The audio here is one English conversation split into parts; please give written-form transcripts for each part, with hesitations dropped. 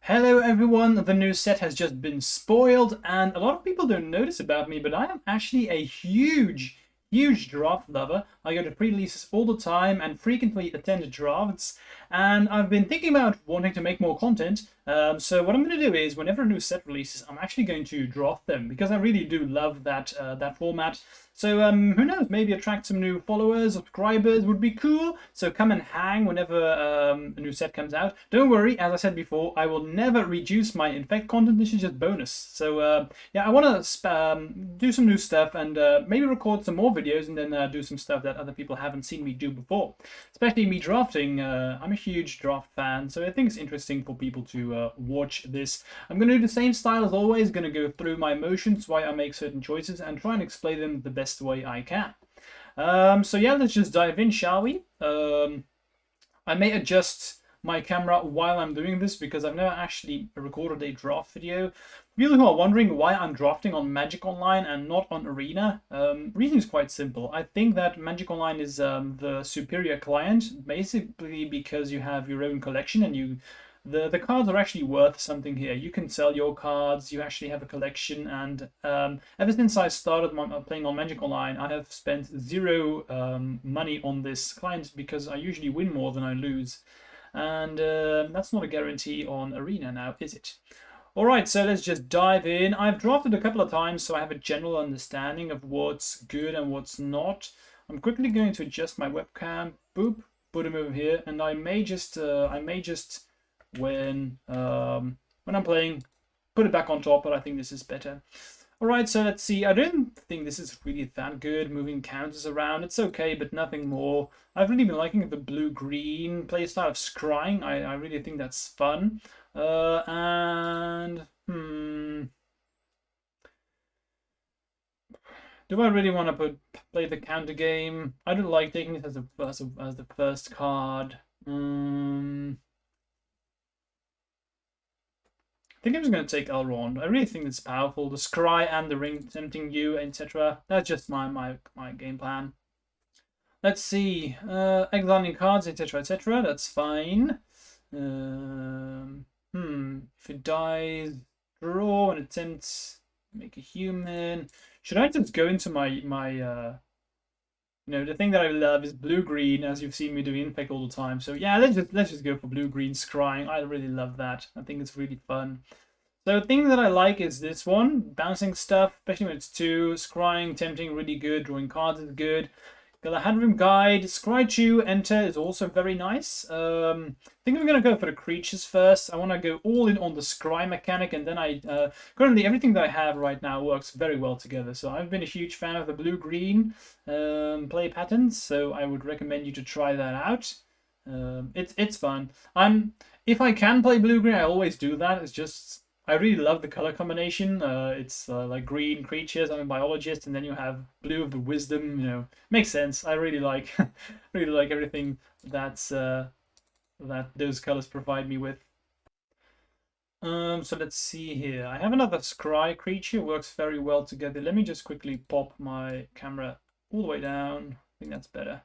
Hello everyone, the new set has just been spoiled and a lot of people don't notice about me, but I am actually a huge draft lover. I go to pre-releases all the time and frequently attend drafts, and I've been thinking about wanting to make more content. So what I'm going to do is whenever a new set releases, I'm actually going to draft them because I really do love that format. So who knows, maybe attract some new followers, subscribers would be cool. So come and hang whenever a new set comes out. Don't worry, as I said before, I will never reduce my infect content. This is just bonus. So yeah, I want to do some new stuff and maybe record some more videos and then do some stuff that other people haven't seen me do before. Especially me drafting. I'm a huge draft fan, so I think it's interesting for people to watch this. I'm going to do the same style as always, going to go through my emotions, why I make certain choices, and try and explain them the best way I can. So yeah, let's just dive in, shall we? I may adjust my camera while I'm doing this because I've never actually recorded a draft video. People who are wondering why I'm drafting on Magic Online and not on Arena, reason is quite simple. I think that Magic Online is the superior client, basically because you have your own collection and the cards are actually worth something here. You can sell your cards, you actually have a collection, and ever since I started playing on Magic Online, I have spent zero money on this client because I usually win more than I lose. And that's not a guarantee on Arena now, is it? Alright, so let's just dive in. I've drafted a couple of times, so I have a general understanding of what's good and what's not. I'm quickly going to adjust my webcam. Boop, put him over here, and I may just when I'm playing, put it back on top, but I think this is better. Alright, so let's see. I don't think this is really that good, moving counters around. It's okay, but nothing more. I've really been liking the blue-green playstyle of scrying. I really think that's fun. Do I really want to play the counter game? I don't like taking it as the first card. I think I'm just going to take Elrond. I really think it's powerful. The Scry and the Ring tempting you, etc. That's just my game plan. Let's see. Exiling cards, etc. etc. That's fine. If it dies, draw and attempts make a human. Should I just go into my the thing that I love is blue-green, as you've seen me do Infect all the time. So yeah, let's just go for blue-green scrying. I really love that. I think it's really fun. So the thing that I like is this one, bouncing stuff, especially when it's 2, scrying, tempting, really good, drawing cards is good. Galahadrim Guide, Scry 2, Enter is also very nice. I think I'm going to go for the creatures first. I want to go all in on the scry mechanic, and then currently everything that I have right now works very well together. So I've been a huge fan of the blue-green play patterns, so I would recommend you to try that out. It's fun. If I can play blue-green, I always do that. It's just I really love the color combination. It's like green creatures. I'm a biologist, and then you have blue of the wisdom. Makes sense. I really like, really like everything that those colors provide me with. So let's see here. I have another scry creature. Works very well together. Let me just quickly pop my camera all the way down. I think that's better.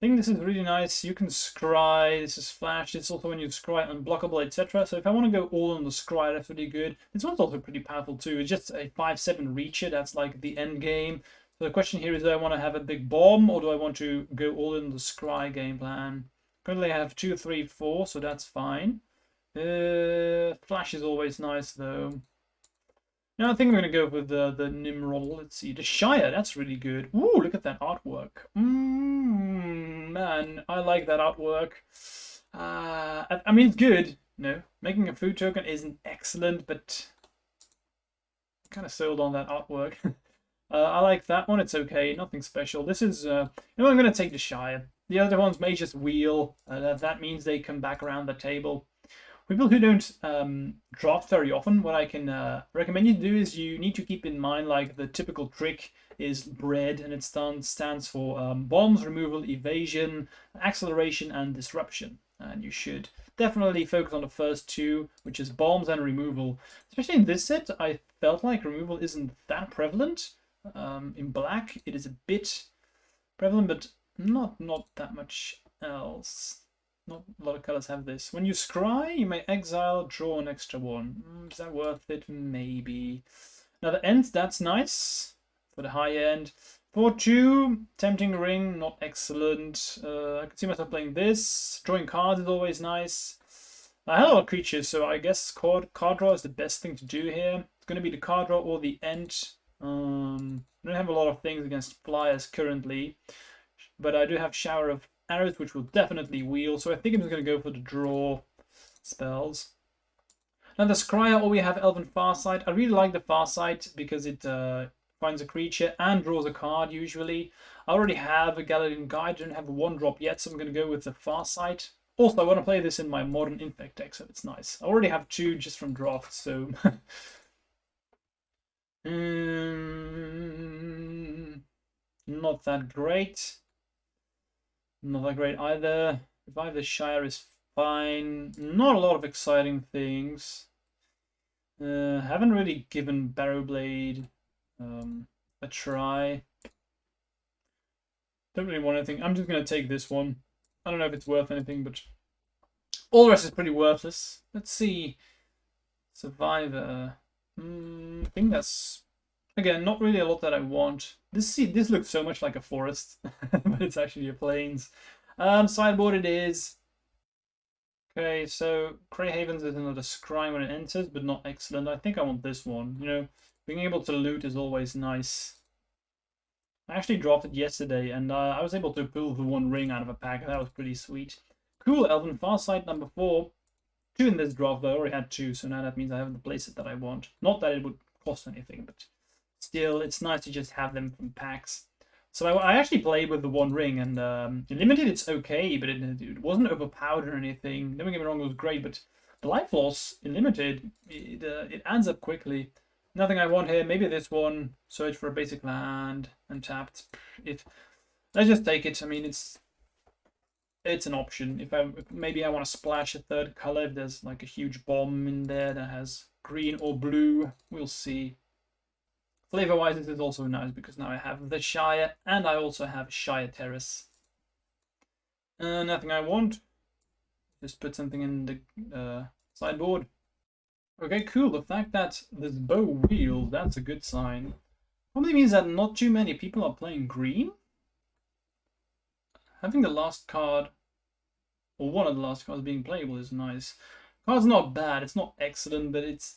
I think this is really nice. You can scry, this is flash, it's also when you scry unblockable, etc. So if I want to go all on the scry, that's really good. This one's also pretty powerful too. It's just a 5/7 reacher, that's like the end game. So the question here is, do I want to have a big bomb or do I want to go all in the scry game plan? Currently I have 2, 3, 4, so that's fine. Flash is always nice though. Now I think I'm going to go with the Nimrod. Let's see. The Shire, that's really good. Ooh, look at that artwork. Man, I like that artwork. I mean, it's good. Making a food token isn't excellent, but I'm kind of sold on that artwork. I like that one. It's okay. Nothing special. This is... I'm going to take the Shire. The other ones may just wheel. That means they come back around the table. People who don't draft very often, what I can recommend you to do is you need to keep in mind, like, the typical trick is bread, and it stands for bombs, removal, evasion, acceleration, and disruption. And you should definitely focus on the first two, which is bombs and removal. Especially in this set, I felt like removal isn't that prevalent. In black, it is a bit prevalent, but not that much else. Not a lot of colors have this. When you scry, you may exile, draw an extra one. Is that worth it? Maybe. Now the end, that's nice for the high end. For 2, Tempting Ring, not excellent. I could see myself playing this. Drawing cards is always nice. I have a lot of creatures, so I guess card draw is the best thing to do here. It's going to be the card draw or the end. I don't have a lot of things against flyers currently, but I do have Shower of Arrows, which will definitely wheel, so I think I'm just going to go for the draw spells. Now the Scryer, or we have Elven Farsight. I really like the Farsight because it finds a creature and draws a card usually. I already have a Galadin Guide, I don't have a 1-drop yet, so I'm going to go with the Farsight. Also, I want to play this in my Modern Infect deck, so it's nice. I already have 2 just from drafts, so... not that great. Not that great either. Revive the Shire is fine. Not a lot of exciting things. Haven't really given Barrowblade a try. Don't really want anything. I'm just going to take this one. I don't know if it's worth anything, but all the rest is pretty worthless. Let's see. Survivor. I think that's, again, not really a lot that I want. This looks so much like a forest, but it's actually a plains. Sideboard it is. Okay, so Grey Havens is another scry when it enters, but not excellent. I think I want this one. You know, being able to loot is always nice. I actually dropped it yesterday, and I was able to pull the 1 ring out of a pack. That was pretty sweet. Cool, Elven Farsight number 4. 2 in this draft, but I already had 2, so now that means I have the playset that I want. Not that it would cost anything, but still, it's nice to just have them from packs. So I actually played with the 1 ring, and in limited it's okay, but it wasn't overpowered or anything. Don't get me wrong, it was great, but the life loss in limited, it adds up quickly. Nothing I want here. Maybe this one. Search for a basic land. Untapped. Let's just take it. I mean, it's an option. If maybe I want to splash a 3rd color. If there's like a huge bomb in there that has green or blue, we'll see. Flavor-wise, this is also nice because now I have the Shire and I also have Shire Terrace. Nothing I want. Just put something in the sideboard. Okay, cool. The fact that this bow wheels, that's a good sign. Probably means that not too many people are playing green. Having the last card, or one of the last cards being playable is nice. Card's not bad, it's not excellent, but it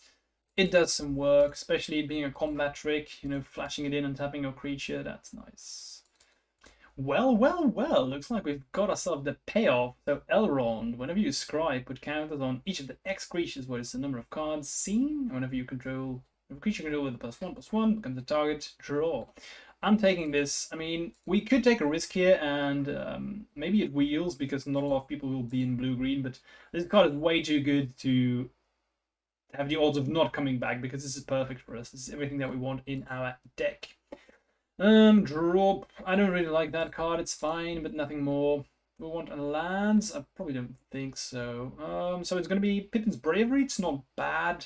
does some work, especially being a combat trick, you know, flashing it in and tapping your creature, that's nice. Well, looks like we've got ourselves the payoff. So Elrond, whenever you scry, put counters on each of the X creatures where it's the number of cards seen. Whenever you control, if a creature control with a +1/+1 becomes a target, draw. I'm taking this. I mean, we could take a risk here and maybe it wheels because not a lot of people will be in blue-green, but this card is way too good to have the odds of not coming back because this is perfect for us. This is everything that we want in our deck. Drop. I don't really like that card. It's fine, but nothing more. We want a lands? I probably don't think so. So it's going to be Pippin's Bravery. It's not bad.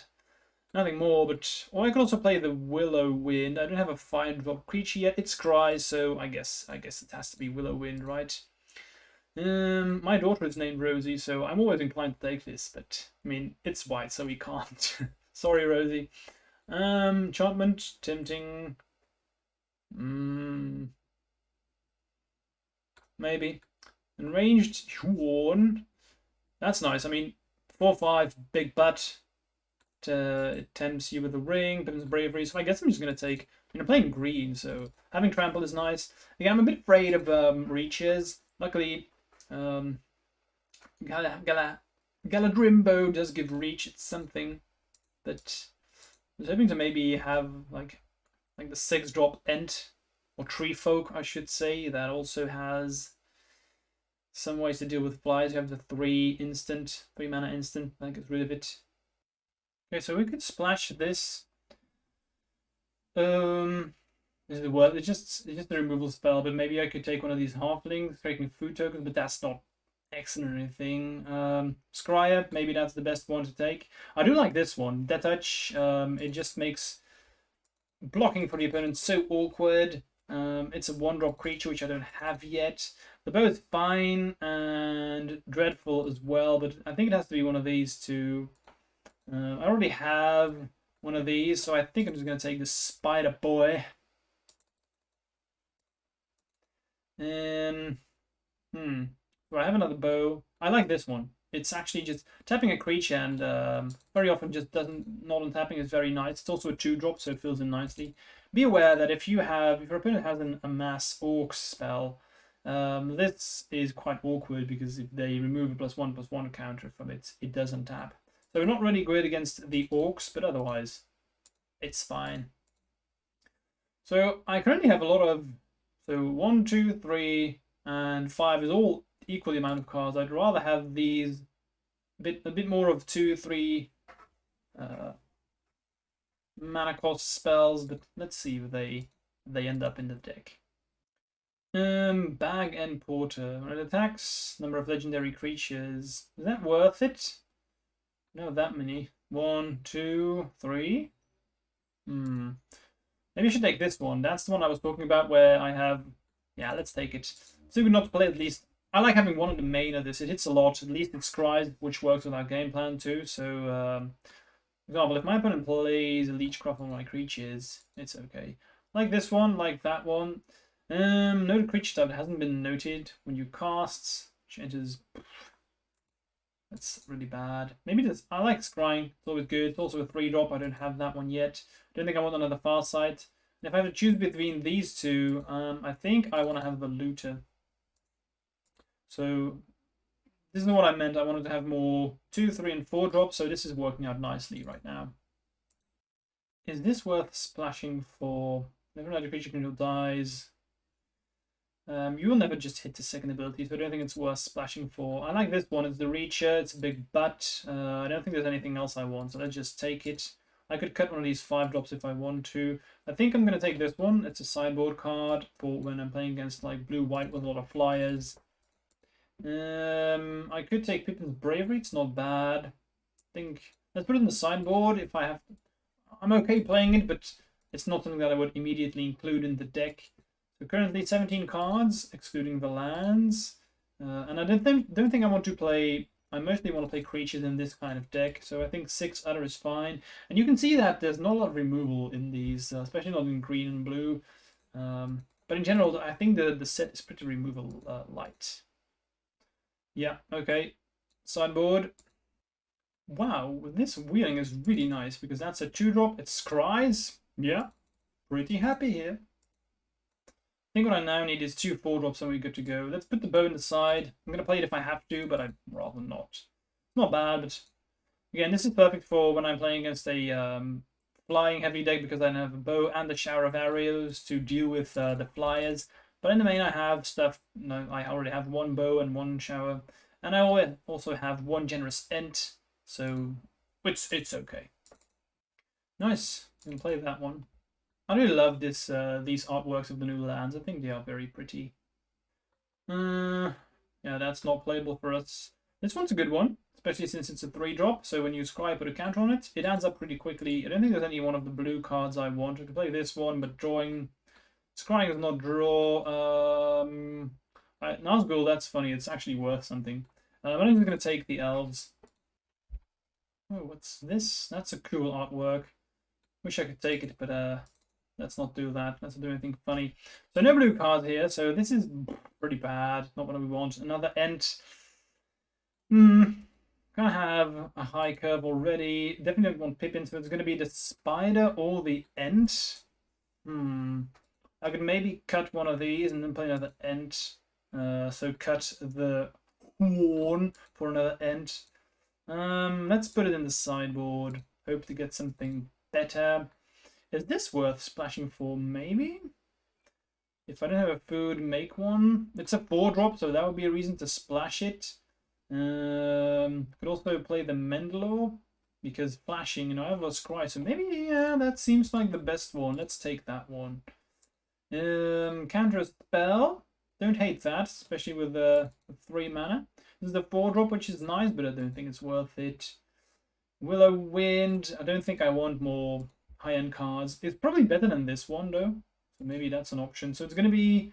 Nothing more, but... Or I could also play the Willow Wind. I don't have a 5-drop creature yet. It scries, so I guess it has to be Willow Wind, right? My daughter is named Rosie, so I'm always inclined to take this, but, I mean, it's white, so we can't. Sorry, Rosie. Enchantment, Tempting... maybe. Enraged Horn. That's nice. I mean, 4/5, big butt. It tempts you with a ring, Pippin's Bravery. So I guess I'm just going to take... I mean, I'm playing green, so having Trample is nice. Again, I'm a bit afraid of reaches. Luckily, Galadrimbo does give reach. It's something that I was hoping to maybe have like the 6-drop Ent or Tree Folk, I should say, that also has some ways to deal with flies. You have the 3 mana instant that gets rid of it. Okay, so we could splash this. This is worth. It's just a removal spell, but maybe I could take one of these halflings, taking food tokens, but that's not excellent or anything. Scryer, maybe that's the best one to take. I do like this one. Death Touch. It just makes blocking for the opponent so awkward. It's a 1-drop creature, which I don't have yet. The bow is fine and dreadful as well, but I think it has to be one of these two. I already have one of these, so I think I'm just going to take the Spider Boy. And do I have another bow? I like this one. It's actually just tapping a creature, and very often just doesn't. Not untapping is very nice. It's also a 2-drop, so it fills in nicely. Be aware that if your opponent has a mass orc spell, this is quite awkward because if they remove a +1/+1 counter from it, it doesn't tap. So we're not really good against the orcs, but otherwise, it's fine. So I currently have a lot of 1, 2, 3, and 5 is all equal amount of cards. I'd rather have these a bit more of 2, 3 mana cost spells, but let's see if they end up in the deck. Bag and Porter. When it attacks, number of legendary creatures. Is that worth it? No, that many. 1, 2, 3. Maybe I should take this one. That's the one I was talking about where I have... Yeah, let's take it. So good not to play at least. I like having one in the main of this. It hits a lot. At least it's Scryed, which works with our game plan too. So, for example, if my opponent plays a Leechcraft on my creatures, it's okay. Like this one, like that one. Noted creature type hasn't been noted when you cast, which enters. That's really bad. Maybe this. I like Scrying. It's always good. It's also a 3-drop. I don't have that one yet. Don't think I want another Farsight. And if I have to choose between these two, I think I want to have the Looter. So this is what I meant. I wanted to have more 2, 3, and 4 drops. So this is working out nicely right now. Is this worth splashing for? Never mind, a creature control dies. You will never just hit the second ability, so I don't think it's worth splashing for. I like this one. It's the Reacher. It's a big butt. I don't think there's anything else I want, so let's just take it. I could cut one of these 5-drops if I want to. I think I'm going to take this one. It's a sideboard card for when I'm playing against like blue-white with a lot of flyers. I could take Pippin's Bravery. It's not bad. I think let's put it in the sideboard if I have to. I'm okay playing it, but it's not something that I would immediately include in the deck. So currently 17 cards, excluding the lands. And I don't think I want to play... I mostly want to play creatures in this kind of deck, so I think 6 other is fine. And you can see that there's not a lot of removal in these, especially not in green and blue. But in general, I think the set is pretty removal light. Yeah, okay. Sideboard. Wow, this wheeling is really nice because that's a 2-drop. It scries. Yeah, pretty happy here. I think what I now need is 2 4-drops and we're good to go. Let's put the bow in the side. I'm going to play it if I have to, but I'd rather not. Not bad, but again, this is perfect for when I'm playing against a flying heavy deck because I have a bow and the shower of arrows to deal with the flyers. But in the main, I have stuff. No, I already have 1 bow and 1 shower, and I also have 1 generous ent, so it's okay. Nice. We can play that one. I really love this these artworks of the new lands. I think they are very pretty. Yeah, that's not playable for us. This one's a good one, especially since it's a 3-drop. So when you scry, put a counter on it, it adds up pretty quickly. I don't think there's any one of the blue cards I want. I could play this one, but drawing... Scrying is not draw. Nazgul, that's funny. It's actually worth something. I'm just going to take the elves. Oh, what's this? That's a cool artwork. Wish I could take it, but let's not do that. Let's not do anything funny. So no blue cards here. So this is pretty bad. Not what we want. Another ent. Gonna have a high curve already. Definitely don't want Pippin. So it's going to be the spider or the ent. I could maybe cut one of these and then play another ent. So cut the horn for another ent. Let's put it in the sideboard. Hope to get something better. Is this worth splashing for? Maybe? If I don't have a food, make one. It's a 4-drop, so that would be a reason to splash it. Could also play the Mendelor, because flashing, you know, I have lost Scry, so maybe, yeah, that seems like the best one. Let's take that one. Counter a spell. Don't hate that, especially with the 3 mana. This is the 4-drop, which is nice, but I don't think it's worth it. Willow Wind. I don't think I want more high-end cards. It's probably better than this one, though. So maybe that's an option. So it's going to be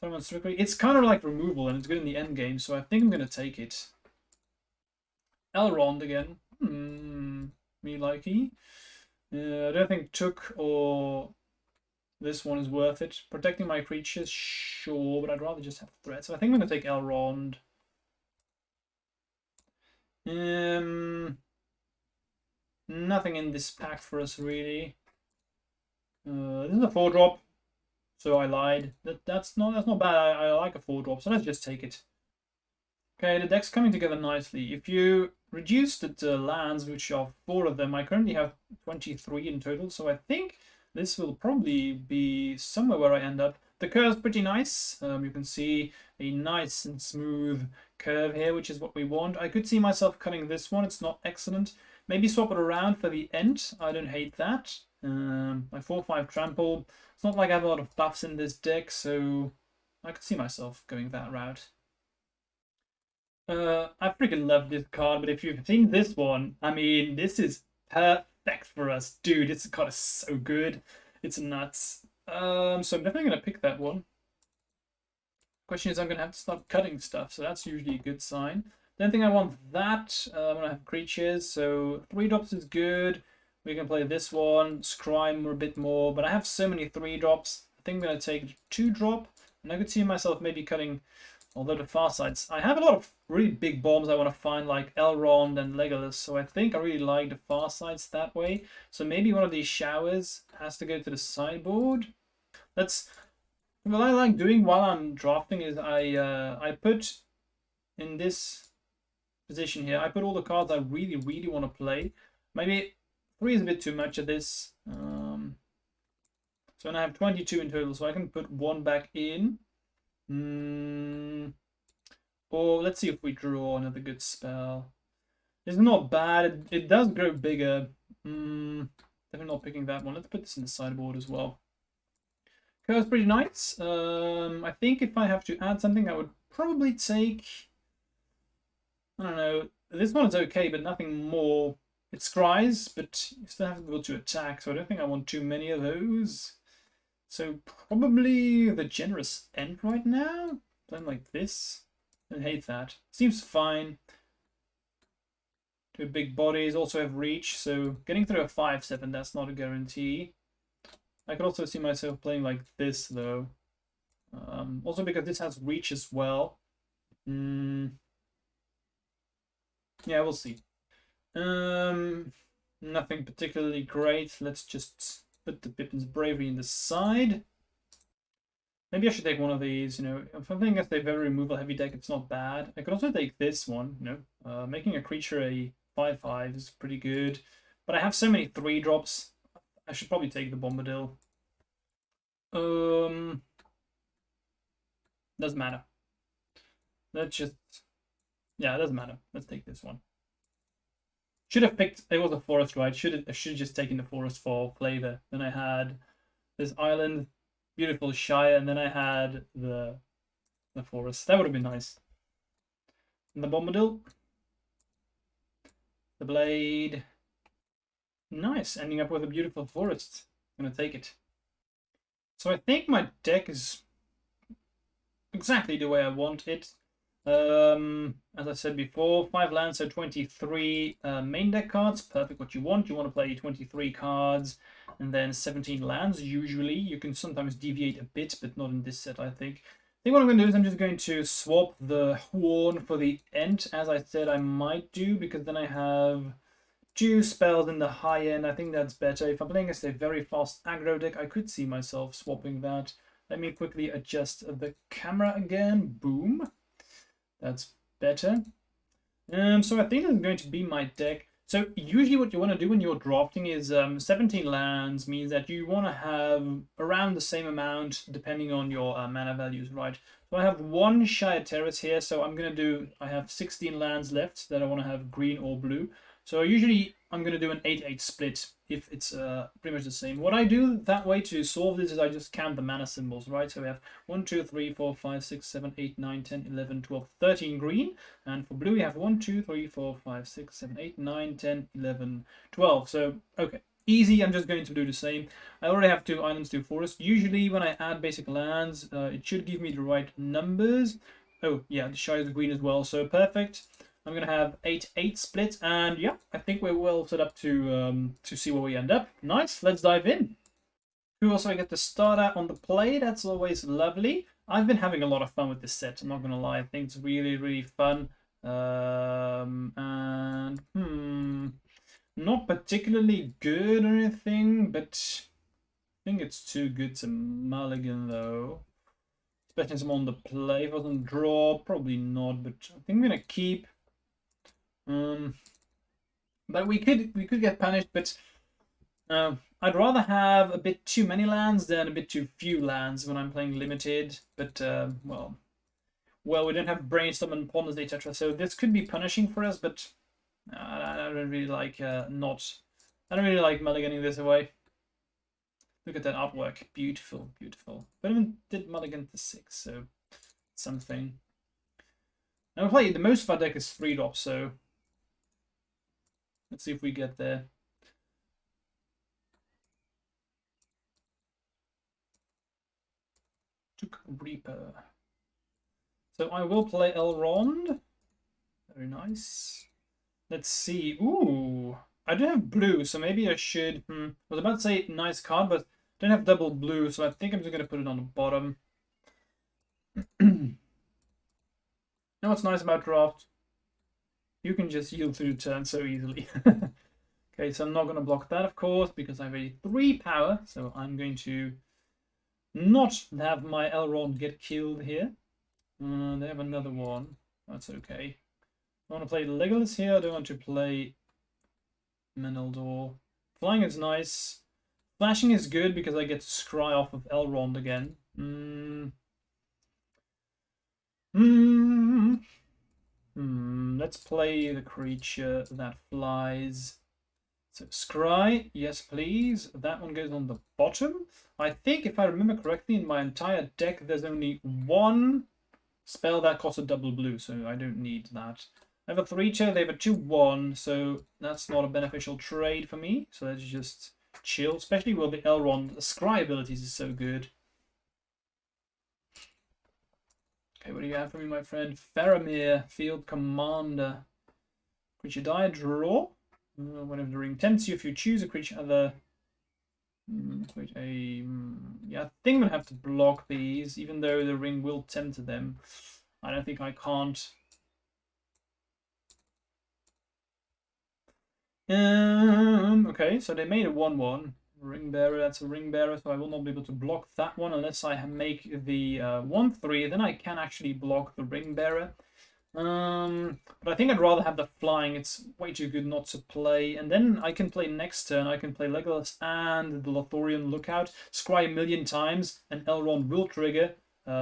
Someone strictly. It's kind of like removal, and it's good in the end game, so I think I'm gonna take it. Elrond again. Me likey. I don't think Took or this one is worth it. Protecting my creatures, sure, but I'd rather just have threat. So I think I'm gonna take Elrond. Nothing in this pack for us really. This is a 4-drop, so I lied. That's not bad. I like a 4-drop, so let's just take it. Okay, the deck's coming together nicely. If you reduce the lands, which are 4 of them, I currently have 23 in total, so I think this will probably be somewhere where I end up. The curve's pretty nice. You can see a nice and smooth curve here, which is what we want. I could see myself cutting this one. It's not excellent. Maybe swap it around for the end. I don't hate that. My 4/5 trample. It's not like I have a lot of buffs in this deck, so I could see myself going that route. I freaking love this card, but if you've seen this one, I mean, this is perfect for us. Dude, this card is so good. It's nuts. So I'm definitely going to pick that one. Question is, I'm going to have to start cutting stuff, so that's usually a good sign. Don't think I want that. I'm going to have creatures, so 3 drops is good. We can play this one, Scrying a bit more, but I have so many 3 drops. I think I'm going to take 2 drop, and I could see myself maybe cutting, although the far sides. I have a lot of really big bombs I want to find, like Elrond and Legolas, so I think I really like the far sides that way. So maybe one of these showers has to go to the sideboard. What I like doing while I'm drafting is I put in this position here, I put all the cards I really want to play. Maybe 3 is a bit too much of this. So I have 22 in total, so I can put 1 back in. Or let's see if we draw another good spell. It's not bad. It does grow bigger. Definitely not picking that one. Let's put this in the sideboard as well. Curve's pretty nice. I think if I have to add something, I would probably take, I don't know. This one is okay, but nothing more. It scries, but you still have to be able to attack, so I don't think I want too many of those. So probably the generous end right now. Something like this. I hate that. Seems fine. 2 big bodies, also have reach, so getting through a 5/7, that's not a guarantee. I could also see myself playing like this though. Also because this has reach as well. Yeah, we'll see. Nothing particularly great. Let's just put the Pippin's Bravery in the side. Maybe I should take one of these, you know. If I'm playing against a very removal heavy deck, it's not bad. I could also take this one, you know. Making a creature a 5/5 is pretty good. But I have so many 3 drops. I should probably take the Bombadil. Doesn't matter. Let's just... Yeah, it doesn't matter. Let's take this one. Should have picked... It was a forest, right? I should have just taken the forest for flavor. Then I had this island, beautiful Shire, and then I had the forest. That would have been nice. And the Bombadil. The Blade. Nice. Ending up with a beautiful forest. I'm going to take it. So I think my deck is exactly the way I want it. As I said before, 5 lands, so 23 main deck cards. Perfect what you want. You want to play 23 cards and then 17 lands. Usually, you can sometimes deviate a bit, but not in this set, I think. I think what I'm going to do is I'm just going to swap the Horn for the Ent, as I said I might do, because then I have 2 spells in the high end. I think that's better. If I'm playing against a very fast aggro deck, I could see myself swapping that. Let me quickly adjust the camera again. Boom. That's better. So I think that's going to be my deck. So usually what you want to do when you're drafting is 17 lands means that you want to have around the same amount depending on your mana values, right? So I have 1 Shire Terrace here, so I'm going to do, I have 16 lands left that I want to have green or blue. So usually I'm going to do an 8-8 split if it's pretty much the same. What I do that way to solve this is I just count the mana symbols, right? So we have 1, 2, 3, 4, 5, 6, 7, 8, 9, 10, 11, 12, 13 green. And for blue we have 1, 2, 3, 4, 5, 6, 7, 8, 9, 10, 11, 12. So, okay. easy, I'm just going to do the same. I already have 2 islands, 2 forests. Usually when I add basic lands, it should give me the right numbers. Oh, yeah, the Shire is green as well, so perfect. I'm going to have 8-8 split, and yeah, I think we're well set up to see where we end up. Nice, let's dive in. Cool, so I get to start out on the play. That's always lovely. I've been having a lot of fun with this set, I'm not going to lie. I think it's really, really fun. Not particularly good or anything, but I think it's too good to mulligan though. Especially since I'm on the play. If I wasn't draw, probably not, but I think I'm gonna keep. But we could get punished, but I'd rather have a bit too many lands than a bit too few lands when I'm playing limited. But well, we don't have brainstorm and ponders, etc. So this could be punishing for us, but I don't really like I don't really like mulliganing this away. Look at that artwork, beautiful, beautiful. But even did mulligan to 6, so something. Now we play the most of our deck is 3 drops, so let's see if we get there. Took Reaper. So I will play Elrond. Very nice. Let's see. Ooh, I don't have blue, so maybe I should. I was about to say nice card, but I don't have double blue, so I think I'm just going to put it on the bottom. You know what's nice about draft? You can just yield through the turn so easily. Okay, so I'm not going to block that, of course, because I have a 3 power, so I'm going to not have my Elrond get killed here. They have another one. That's okay. I want to play Legolas here. I don't want to play Meneldur. Flying is nice. Flashing is good because I get to scry off of Elrond again. Let's play the creature that flies. So scry, yes please. That one goes on the bottom. I think if I remember correctly, in my entire deck there's only 1 spell that costs a double blue, so I don't need that. I have a 3-2, they have a 2-1, so that's not a beneficial trade for me. So let's just chill, especially with the Elrond. The scry abilities is so good. Okay, what do you have for me, my friend? Faramir, Field Commander. Creature die, draw. Whenever the ring tempts you, if you choose a creature other... yeah, I think I'm going to have to block these, even though the ring will tempt them. I don't think I can't. Okay, so they made a 1-1. Ring Bearer, that's a Ring Bearer, so I will not be able to block that one unless I make the 1-3. Then I can actually block the Ring Bearer. But I think I'd rather have the flying. It's way too good not to play. And then I can play next turn. I can play Legolas and the Lothorian Lookout. Scry a million times, and Elrond will trigger.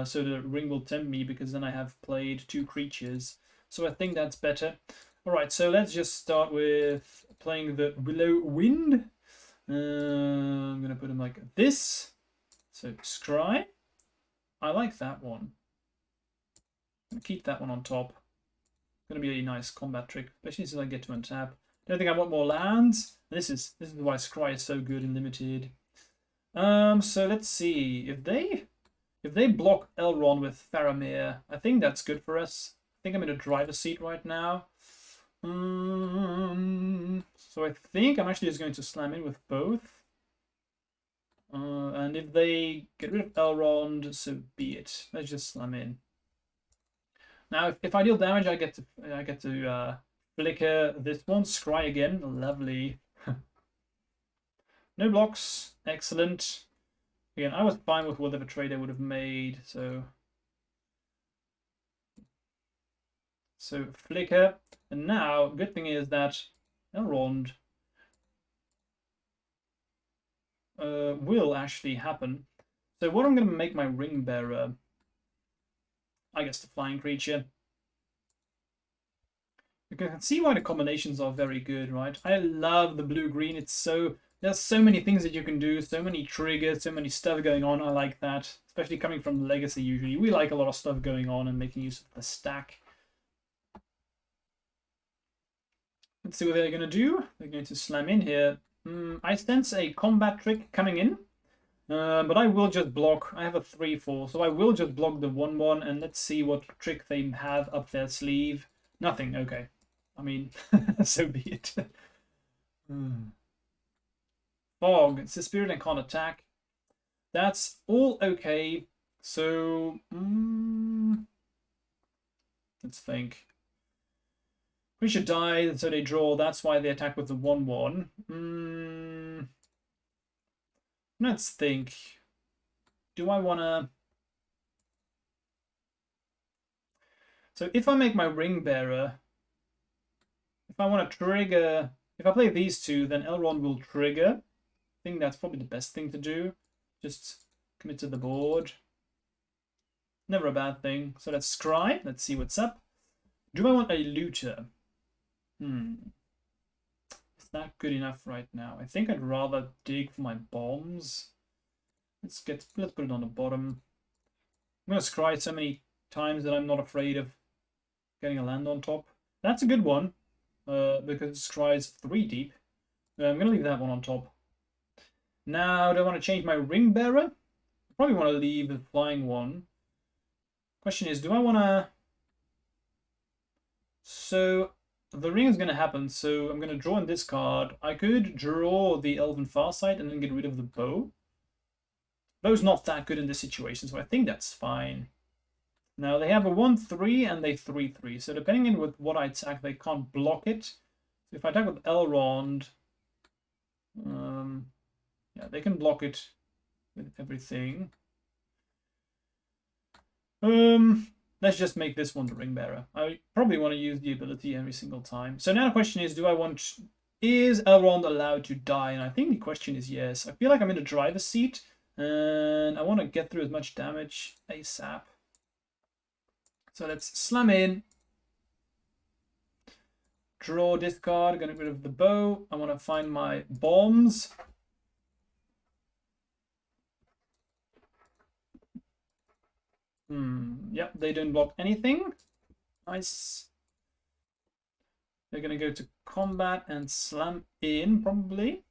So the ring will tempt me because then I have played 2 creatures. So I think that's better. Alright, so let's just start with playing the Willow Wind. I'm going to put him like this. So scry. I like that one. I'm going to keep that one on top. Going to be a nice combat trick, especially since I get to untap. Don't think I want more lands. This is why scry is so good in limited. So let's see if they block Elrond with Faramir. I think that's good for us. I think I'm in a driver's seat right now. So I think I'm actually just going to slam in with both. And if they get rid of Elrond, so be it. Let's just slam in. Now, if I deal damage, I get to flicker this one. Scry again. Lovely. No blocks. Excellent. Again, I was fine with whatever trade I would have made. So flicker. And now, good thing is that Elrond will actually happen. So what I'm going to make my Ring Bearer, I guess the flying creature. You can see why the combinations are very good, right? I love the blue-green. There's so many things that you can do, so many triggers, so many stuff going on. I like that, especially coming from Legacy usually. We like a lot of stuff going on and making use of the stack. Let's see what they're going to do. They're going to slam in here. I sense a combat trick coming in. But I will just block. I have a 3/4, so I will just block the 1/1, and let's see what trick they have up their sleeve. Nothing, okay. I mean, so be it. Fog. It's a spirit and can't attack. That's all okay. So, let's think. Creature died, so they draw. That's why they attack with the 1/1. Let's think. Do I want to... So if I make my Ring Bearer, if I want to trigger... If I play these two, then Elrond will trigger. I think that's probably the best thing to do. Just commit to the board. Never a bad thing. So let's scry. Let's see what's up. Do I want a looter? Is that good enough right now? I think I'd rather dig for my bombs. Let's put it on the bottom. I'm gonna scry so many times that I'm not afraid of getting a land on top. That's a good one, because it scries 3 deep. I'm gonna leave that one on top. Now, do I want to change my Ring Bearer? I probably want to leave the flying one. Question is, do I want to... So, the ring is going to happen, so I'm going to draw in this card. I could draw the Elven Farsight and then get rid of the bow. Bow's not that good in this situation, so I think that's fine. Now, they have a 1/3 and they 3/3, so depending on with what I attack, they can't block it. So if I attack with Elrond... yeah, they can block it with everything. Let's just make this one the Ring Bearer. I probably want to use the ability every single time. So now the question is, is Elrond allowed to die? And I think the question is yes. I feel like I'm in the driver's seat, and I want to get through as much damage ASAP. So let's slam in. Draw this card, get rid of the bow. I want to find my bombs. Yep, they don't block anything. Nice. They're going to go to combat and slam in, probably.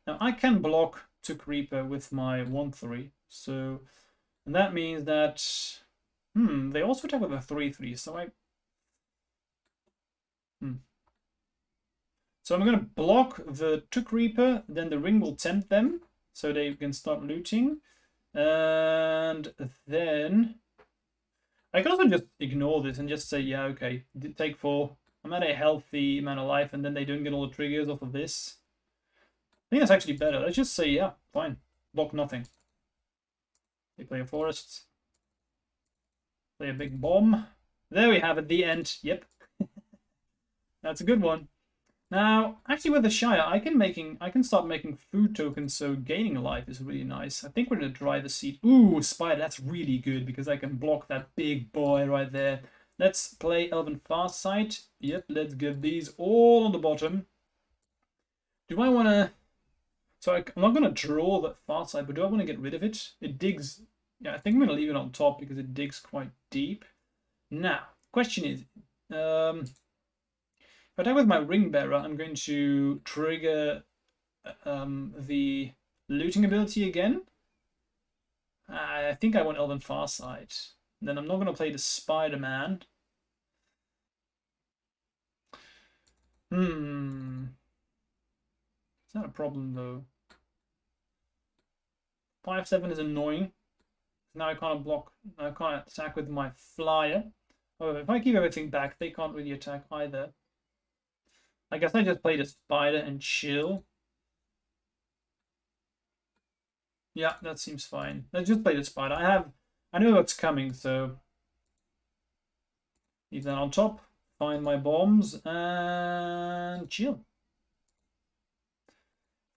Now, I can block Took Reaper with my 1/3. So, and that means that... they also attack with a 3/3, so I... So I'm going to block the Took Reaper, then the ring will tempt them, so they can start looting. And then I can also just ignore this and just say, yeah, okay, take 4. I'm at a healthy amount of life, and then they don't get all the triggers off of this. I think that's actually better. Let's just say, yeah, fine. Block nothing. They play a forest. Play a big bomb. There we have it, the end. Yep. That's a good one. Now, actually with the Shire, I can start making food tokens, so gaining life is really nice. I think we're in a driver's seat. Ooh, Spider, that's really good, because I can block that big boy right there. Let's play Elven Farsight. Yep, let's get these all on the bottom. Do I want to... So I'm not going to draw that Farsight, but do I want to get rid of it? It digs... Yeah, I think I'm going to leave it on top, because it digs quite deep. Now, question is... If I attack with my Ring Bearer, I'm going to trigger the looting ability again. I think I want Elven Farsight. Then I'm not going to play the Spider-Man. Is that a problem, though? 5/7 is annoying. Now I can't block. I can't attack with my flyer. However, if I keep everything back, they can't really attack either. I guess I just played a spider and chill. Yeah, that seems fine. Let's just play the spider. I know what's coming, so leave that on top. Find my bombs and chill.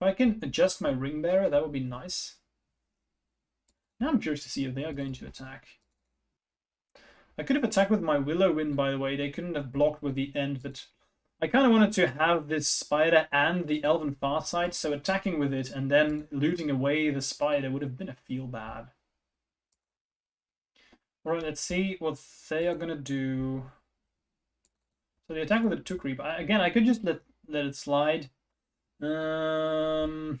If I can adjust my Ring Bearer, that would be nice. Now I'm curious to see if they are going to attack. I could have attacked with my Willow Wind, by the way. They couldn't have blocked with the end, but I kind of wanted to have this spider and the Elven Farsight, so attacking with it and then looting away the spider would have been a feel bad. Alright, let's see what they are going to do. So they attack with the Took Reaper. Again, I could just let it slide. Because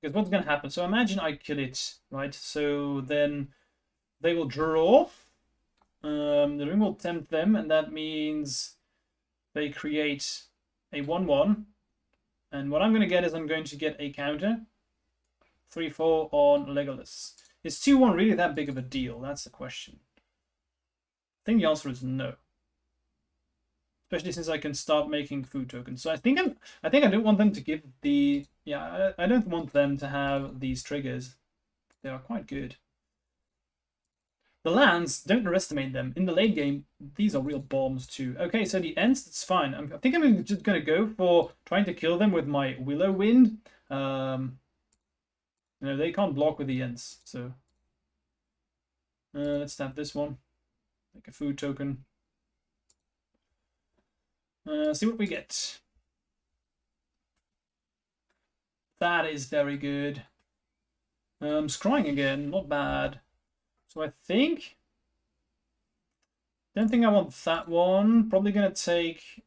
what's gonna happen? So imagine I kill it, right? So then they will draw. The ring will tempt them, and that means they create a 1/1. And what I'm gonna get is I'm going to get a counter. 3/4 on Legolas. Is 2/1 really that big of a deal? That's the question. I think the answer is no. Especially since I can start making food tokens. So I think I don't want them to give the I don't want them to have these triggers. They are quite good. The lands, don't underestimate them. In the late game, these are real bombs too. Okay, so the Ents, it's fine. I think I'm just gonna go for trying to kill them with my Willow Wind. You know, they can't block with the Ents, so let's tap this one. Make a food token. See what we get. That is very good. Scrying again, not bad. So I think... Don't think I want that one. Probably gonna take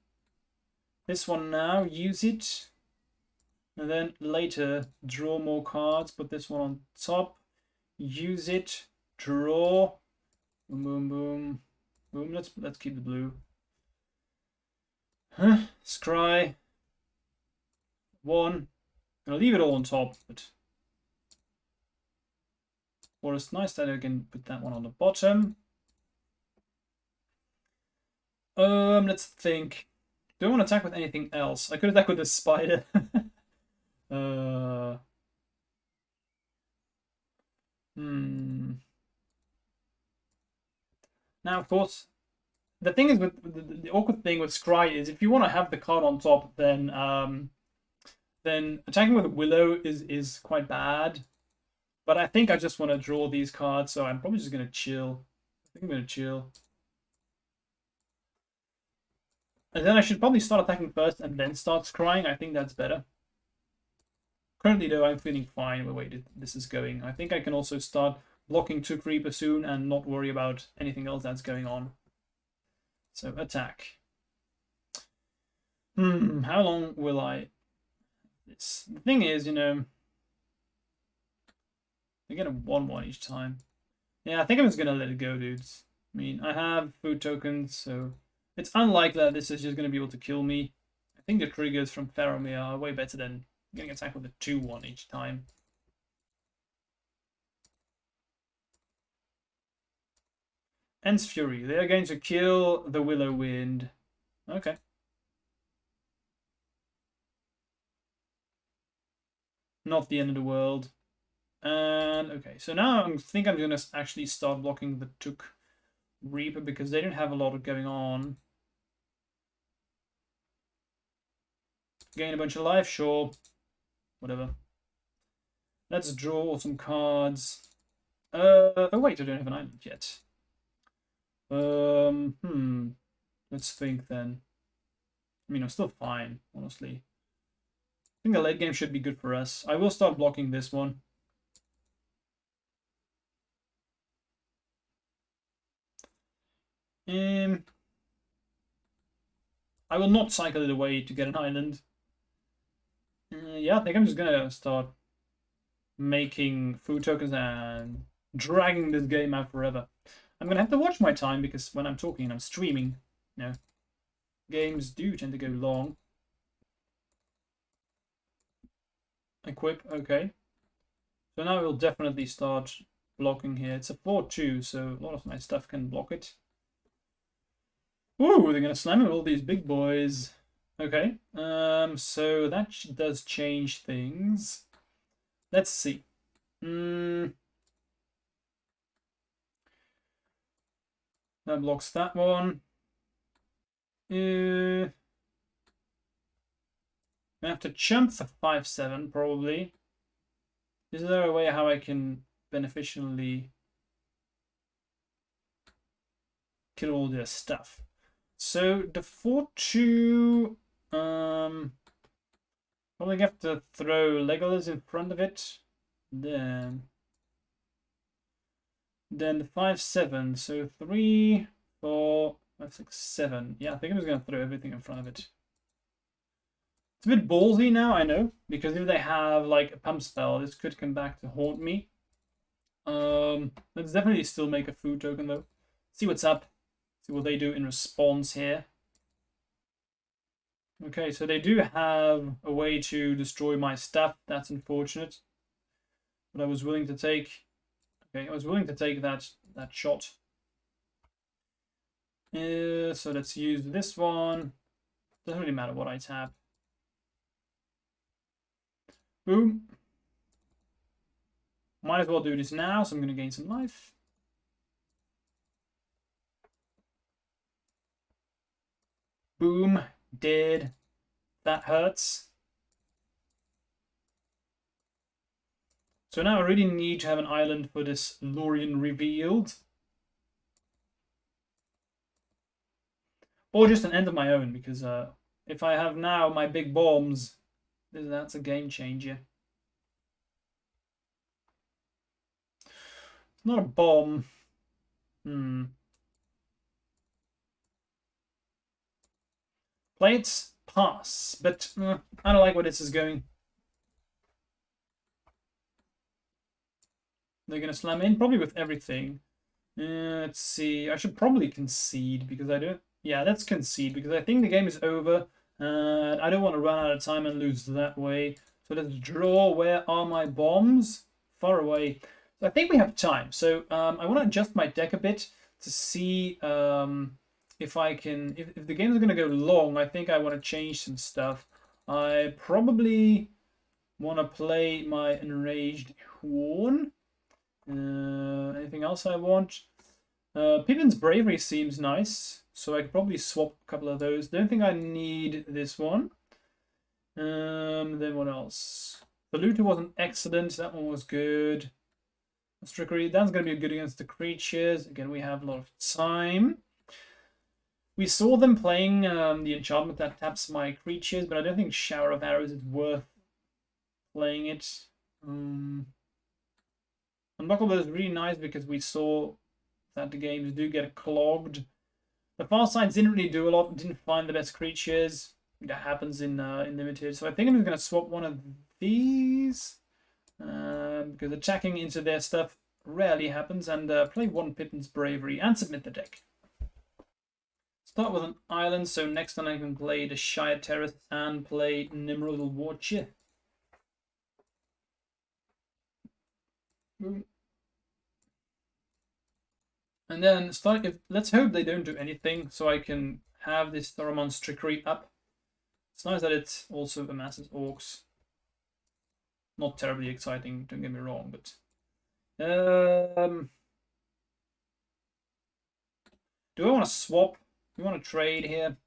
this one now, use it. And then later, draw more cards, put this one on top. Use it, draw. Boom, boom, boom. Boom, let's keep the blue. Scry. 1. Gonna leave it all on top, but or it's nice that I can put that one on the bottom. Let's think. Do I want to attack with anything else? I could attack with the spider. Now, of course, the thing is with the awkward thing with Scry is if you want to have the card on top, then attacking with Willow is quite bad. But I think I just want to draw these cards, so I'm probably just gonna chill. I think I'm gonna chill. And then I should probably start attacking first and then start scrying. I think that's better. Currently, though, I'm feeling fine with the way this is going. I think I can also start blocking 2 Creeper soon and not worry about anything else that's going on. So, attack. How long will I... The thing is, you know... I get a 1/1 each time. Yeah, I think I'm just gonna let it go, dudes. I mean, I have food tokens, so... It's unlikely that this is just gonna be able to kill me. I think the triggers from Faramir are way better than getting attacked with a 2/1 each time. Ents Fury. They are going to kill the Willow Wind. Okay. Not the end of the world. And okay, so now I think I'm gonna actually start blocking the Took Reaper because they don't have a lot of going on. Gain a bunch of life, sure. Whatever. Let's draw some cards. Oh wait, I don't have an island yet. Let's think then. I mean, I'm still fine, honestly. I think the late game should be good for us. I will start blocking this one. I will not cycle it away to get an island. Yeah, I think I'm just gonna start making food tokens and dragging this game out forever. I'm gonna have to watch my time because when I'm talking and I'm streaming, you know, games do tend to go long. Equip, okay. So now we'll definitely start blocking here. It's a 4/2, so a lot of my stuff can block it. Ooh, they're gonna slam it with all these big boys. Okay, so that does change things. Let's see. That blocks that one. I have to chump the 5/7 probably. Is there a way how I can beneficially kill all their stuff? So the 4/2, probably have to throw Legolas in front of it. Then the 5/7. So 3, 4, 5, 6, 7. Yeah, I think I'm just gonna throw everything in front of it. It's a bit ballsy now, I know, because if they have like a pump spell, this could come back to haunt me. Let's definitely still make a food token though. See what's up. See what they do in response here. Okay, so they do have a way to destroy my stuff. That's unfortunate. But I was willing to take. Okay, I was willing to take that shot. So let's use this one. Doesn't really matter what I tap. Boom. Might as well do this now, so I'm going to gain some life. Boom. Dead. That hurts. So now I really need to have an island for this Lorien revealed. Or just an end of my own, because if I have now my big bombs, that's a game changer. It's not a bomb. Play it, pass, but I don't like where this is going. They're going to slam in, probably with everything. Let's see, I should probably concede, because I don't... Yeah, let's concede, because I think the game is over. I don't want to run out of time and lose that way. So let's draw. Where are my bombs? Far away. So I think we have time. So I want to adjust my deck a bit to see if I can... If the game is going to go long, I think I want to change some stuff. I probably want to play my Enraged Horn. Anything else I want? Pippin's Bravery seems nice, so I could probably swap a couple of those. Don't think I need this one. Then what else? The Looter wasn't excellent. That one was good. Trickery, that's going to be good against the creatures. Again, we have a lot of time. We saw them playing the enchantment that taps my creatures, but I don't think Shower of Arrows is worth playing it. Unblockable is really nice because we saw that the games do get clogged. The far side didn't really do a lot, didn't find the best creatures. That happens in limited. So I think I'm just going to swap one of these. Because attacking into their stuff rarely happens. And play one Pippin's Bravery and submit the deck. Start with an island, so next time I can play the Shire Terrace and play Nimrodal Watcher. Boom. And then let's hope they don't do anything, so I can have this Thoramon's Trickery up. It's nice that it also amasses orcs. Not terribly exciting, don't get me wrong, but do I want to swap? Do we want to trade here?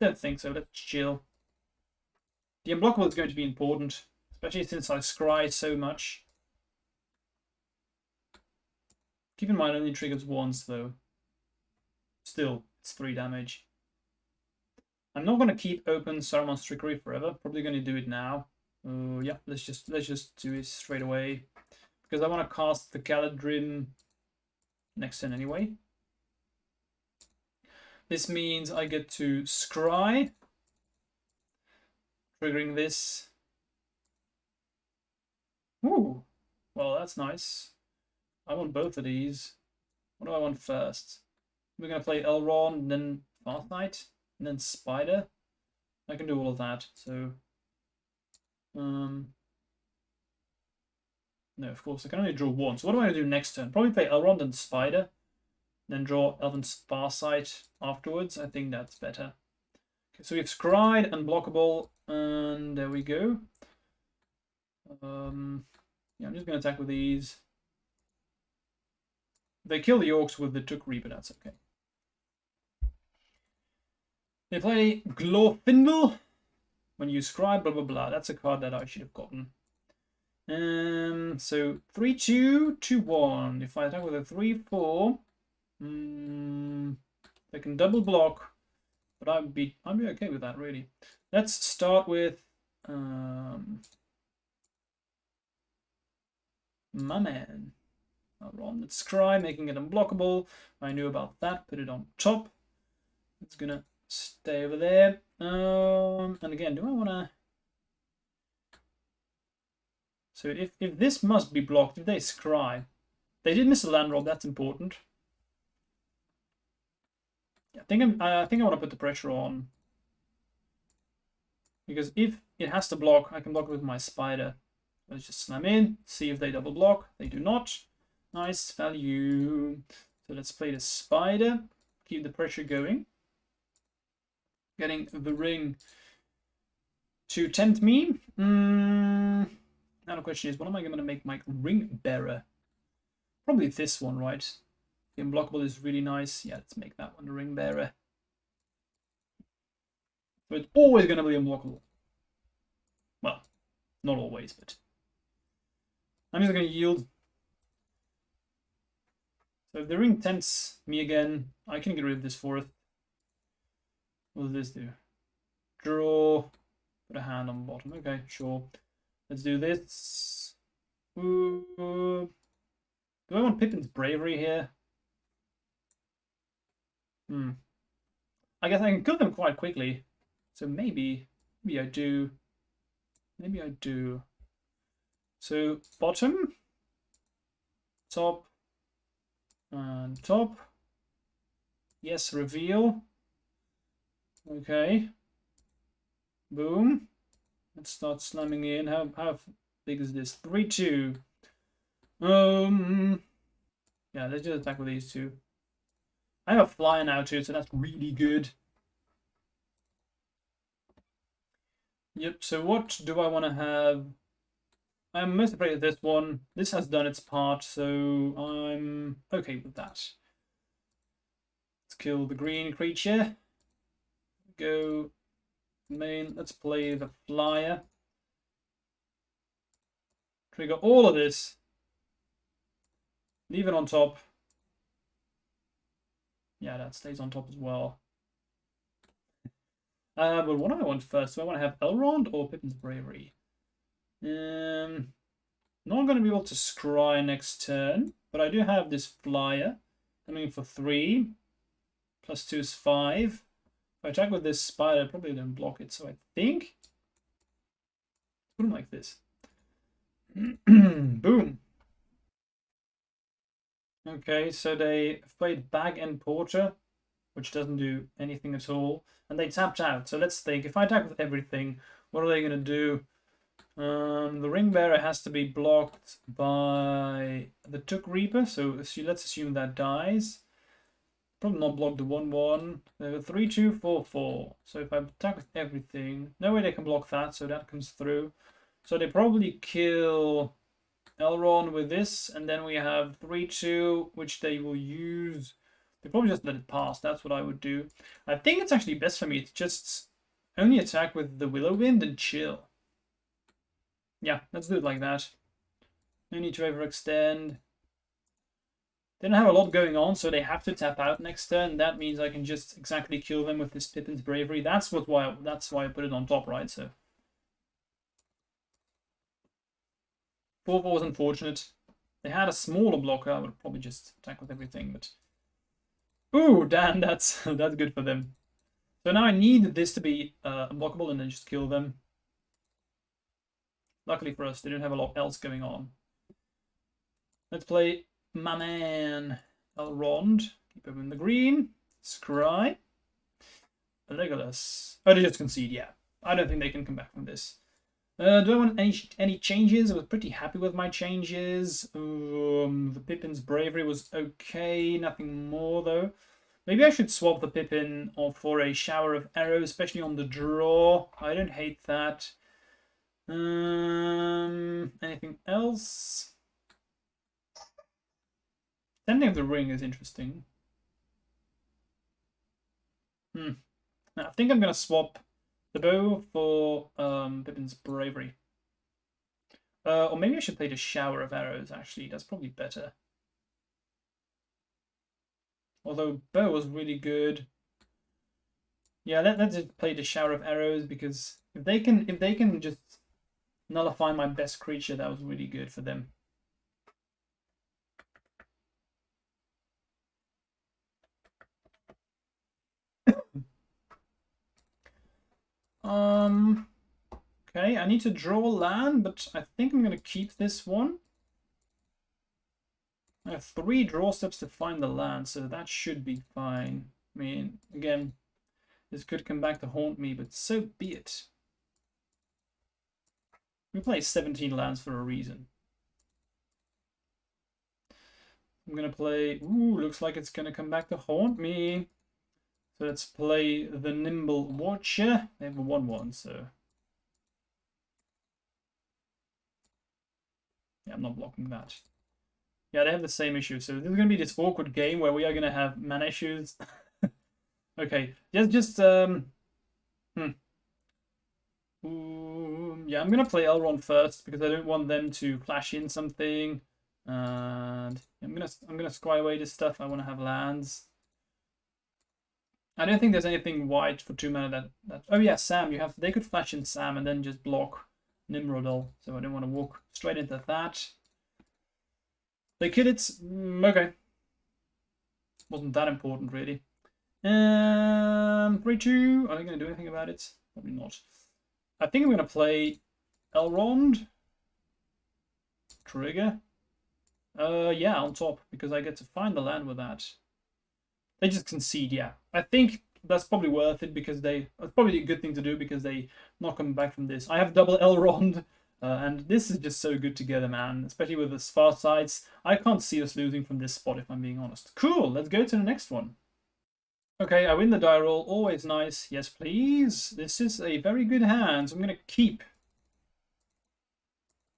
Don't think so. Let's chill. The unblockable is going to be important, especially since I scry so much. Keep in mind, it only triggers once, though. Still, it's 3 damage. I'm not going to keep open Saruman's Trickery forever. Probably going to do it now. Yeah, let's just do it straight away, because I want to cast the Galadrim next turn anyway. This means I get to scry, triggering this. Ooh, well, that's nice. I want both of these. What do I want first? We're going to play Elrond, then Farsight, and then Spider. I can do all of that, so... no, of course, I can only draw one. So what do I do next turn? Probably play Elrond and Spider, then draw Elven Farsight afterwards. I think that's better. Okay, so we've scryed, unblockable, and there we go. Yeah, I'm just going to attack with these. They kill the orcs with the Trickery, but that's okay. They play Glorfindel. When you scry, blah, blah, blah. That's a card that I should have gotten. So 3-2, 2-1. If I attack with a 3-4, they can double block, but I'd be okay with that, really. Let's start with my man. Elrond. Let's scry, making it unblockable. I knew about that. Put it on top. It's gonna stay over there. And again, do I want to So if this must be blocked, if they scry, they did miss a land drop. That's important. I think I want to put the pressure on, because if it has to block, I can block it with my spider. Let's just slam in, see if they double block. They do not. Nice value. So let's play the spider, keep the pressure going. Getting the ring to tempt me. Now the question is, what am I going to make my ring bearer? Probably this one, right? The unblockable is really nice. Yeah, let's make that one the ring bearer. So it's always going to be unblockable. Well, not always, but I'm just going to yield. So if the ring tempts me again, I can get rid of this fourth. What does this do? Draw. Put a hand on the bottom. Okay, sure. Let's do this. Do I want Pippin's Bravery here? I guess I can kill them quite quickly. So maybe I do. Maybe I do. So bottom, top, and top. Yes, reveal. Okay. Boom. Let's start slamming in. How big is this? 3-2. Yeah, let's just attack with these two. I have a flyer now too, so that's really good. Yep, so what do I want to have? I'm most afraid of this one. This has done its part, so I'm okay with that. Let's kill the green creature. Go main. Let's play the flyer. Trigger all of this. Leave it on top. Yeah, that stays on top as well. But what do I want first? Do I want to have Elrond or Pippin's Bravery? Not going to be able to scry next turn, but I do have this flyer coming for 3. Plus 2 is 5. If I attack with this spider, I probably don't block it, so I think put them like this. Boom. Okay, so they played Bag and Porter, which doesn't do anything at all, and they tapped out. So let's think, if I attack with everything, what are they going to do? The ring bearer has to be blocked by the Took Reaper, so let's assume that dies. Probably not block the 1-1. They have a 3-2, 4-4. So if I attack with everything, no way they can block that, so that comes through. So they probably kill Elrond with this, and then we have 3-2, which they will use. They probably just let it pass. That's what I would do. I think it's actually best for me to just only attack with the Willow Wind and chill. Yeah, let's do it like that. No need to overextend. They don't have a lot going on, so they have to tap out next turn. That means I can just exactly kill them with this Pippin's Bravery. That's why I put it on top, right? So 4-4 was unfortunate. They had a smaller blocker. I would probably just attack with everything, but ooh, damn, that's good for them. So now I need this to be unblockable and then just kill them. Luckily for us, they don't have a lot else going on. Let's play my man Elrond. Keep him in the green. Scry. Legolas. Oh, they just concede, yeah. I don't think they can come back from this. Do I want any changes? I was pretty happy with my changes. The Pippin's Bravery was okay. Nothing more, though. Maybe I should swap the Pippin for a Shower of Arrows, especially on the draw. I don't hate that. Anything else? Sending of the Ring is interesting. Now, I think I'm going to swap the bow for Pippin's Bravery. Or maybe I should play the Shower of Arrows, actually. That's probably better. Although bow was really good. Yeah, let's just play the Shower of Arrows, because if they can just nullify my best creature, that was really good for them. Okay, I need to draw land, but I think I'm going to keep this one. I have 3 draw steps to find the land, so that should be fine. I mean, again, this could come back to haunt me, but so be it. We play 17 lands for a reason. I'm going to play... Ooh, looks like it's going to come back to haunt me. So let's play the Nimble Watcher. They have a 1/1, so... Yeah, I'm not blocking that. Yeah, they have the same issue. So this is going to be this awkward game where we are going to have mana issues. Okay, yeah, I'm going to play Elrond first because I don't want them to flash in something. And I'm gonna scry away this stuff. I want to have lands. I don't think there's anything white for 2 mana that... Oh yeah, Sam. They could flash in Sam and then just block Nimrodal. So I don't want to walk straight into that. They kill it. Okay. Wasn't that important really. 3/2. Are they going to do anything about it? Probably not. I think I'm going to play Elrond. Trigger. Yeah, on top, because I get to find the land with that. They just concede, yeah. I think that's probably worth it because that's probably a good thing to do because they not coming back from this. I have double Elrond, and this is just so good together, man. Especially with the far sides. I can't see us losing from this spot if I'm being honest. Cool, let's go to the next one. Okay, I win the die roll. Always nice. Yes, please. This is a very good hand. So I'm going to keep.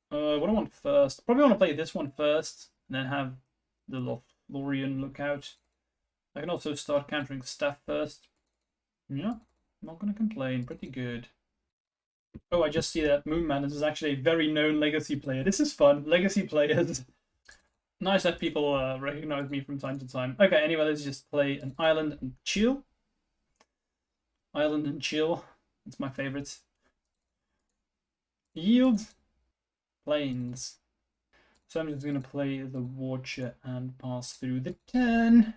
What do I want first? Probably want to play this one first, and then have the Lothlorien Lookout. I can also start countering stuff first. Yeah, not going to complain. Pretty good. Oh, I just see that Moonman is actually a very known Legacy player. This is fun. Legacy players. Nice that people recognize me from time to time. Okay, anyway, let's just play an Island and Chill. Island and Chill. It's my favorite. Yield. Plains. So I'm just going to play the Watcher and pass through the turn.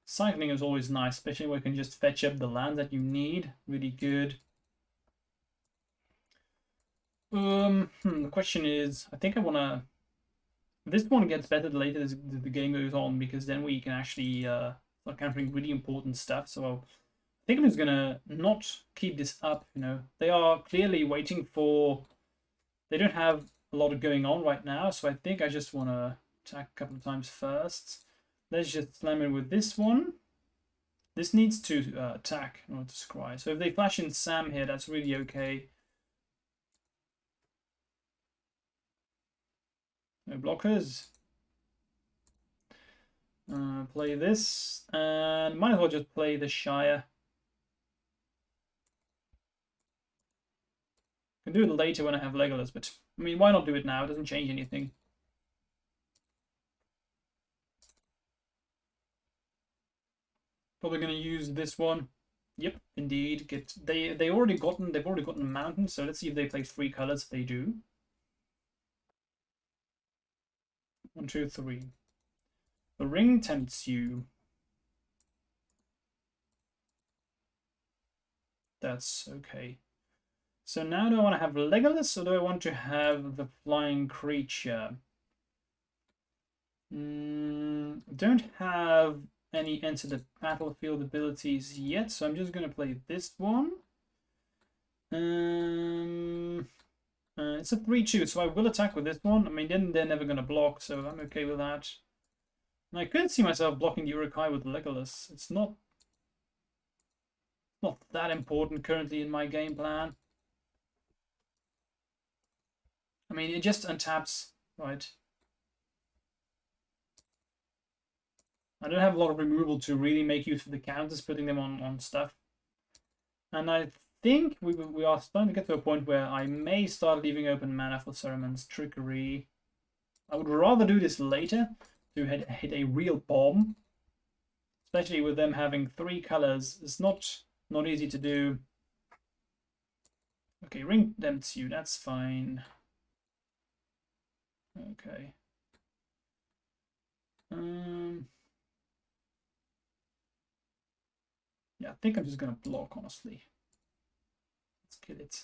Cycling is always nice, especially when you can just fetch up the land that you need. Really good. The question is, I think I want to... This one gets better the later the game goes on, because then we can actually start countering really important stuff. So I think I'm just gonna not keep this up, you know. They are clearly waiting for... They don't have a lot of going on right now, so I think I just want to attack a couple of times first. Let's just slam in with this one. This needs to attack in order to scry. So if they flash in Sam here, that's really okay. No blockers. Play this, and might as well just play the Shire. I can do it later when I have Legolas, but I mean, why not do it now? It doesn't change anything. Probably going to use this one. Yep, indeed. They've already gotten a mountain, so let's see if they play 3 colors. They do. 1, 2, 3. The ring tempts you. That's okay. So now do I want to have Legolas or do I want to have the flying creature? Don't have any enter the battlefield abilities yet, so I'm just going to play this one. It's a 3/2, so I will attack with this one. I mean, then they're never going to block, so I'm okay with that. And I could see myself blocking the Uruk-hai with Legolas. It's not that important currently in my game plan. I mean, it just untaps, right? I don't have a lot of removal to really make use of the counters, putting them on stuff. And I think we are starting to get to a point where I may start leaving open mana for Saruman's Trickery. I would rather do this later to hit a real bomb. Especially with them having 3 colors. It's not easy to do. Okay, ring tempts you, that's fine. Okay. Yeah, I think I'm just gonna block, honestly. Let's kill it.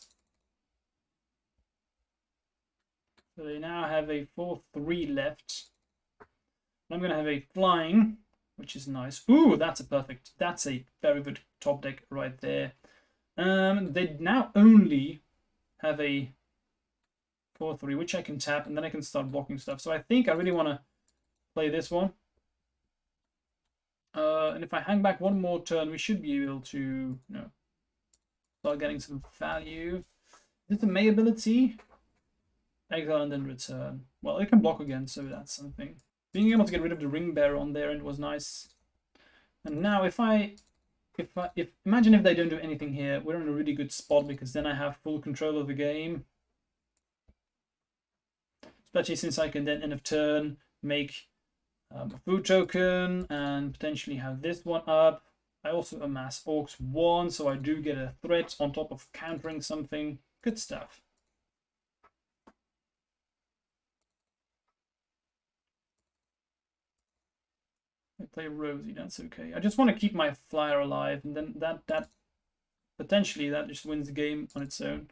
So they now have a 4-3 left. I'm gonna have a flying, which is nice. Ooh, that's a very good top deck right there. They now only have a 4-3, which I can tap, and then I can start blocking stuff. So I think I really want to play this one. And if I hang back one more turn, we should be able to, start getting some value. Is it a May ability? Exile and then return. Well, it can block again, so that's something. Being able to get rid of the ring bearer on there, it was nice. And now imagine if they don't do anything here, we're in a really good spot because then I have full control of the game. Especially since I can then end of turn make a food token and potentially have this one up. I also amass Orcs 1, so I do get a threat on top of countering something. Good stuff. I play Rosie, that's okay. I just want to keep my flyer alive, and then that potentially that just wins the game on its own.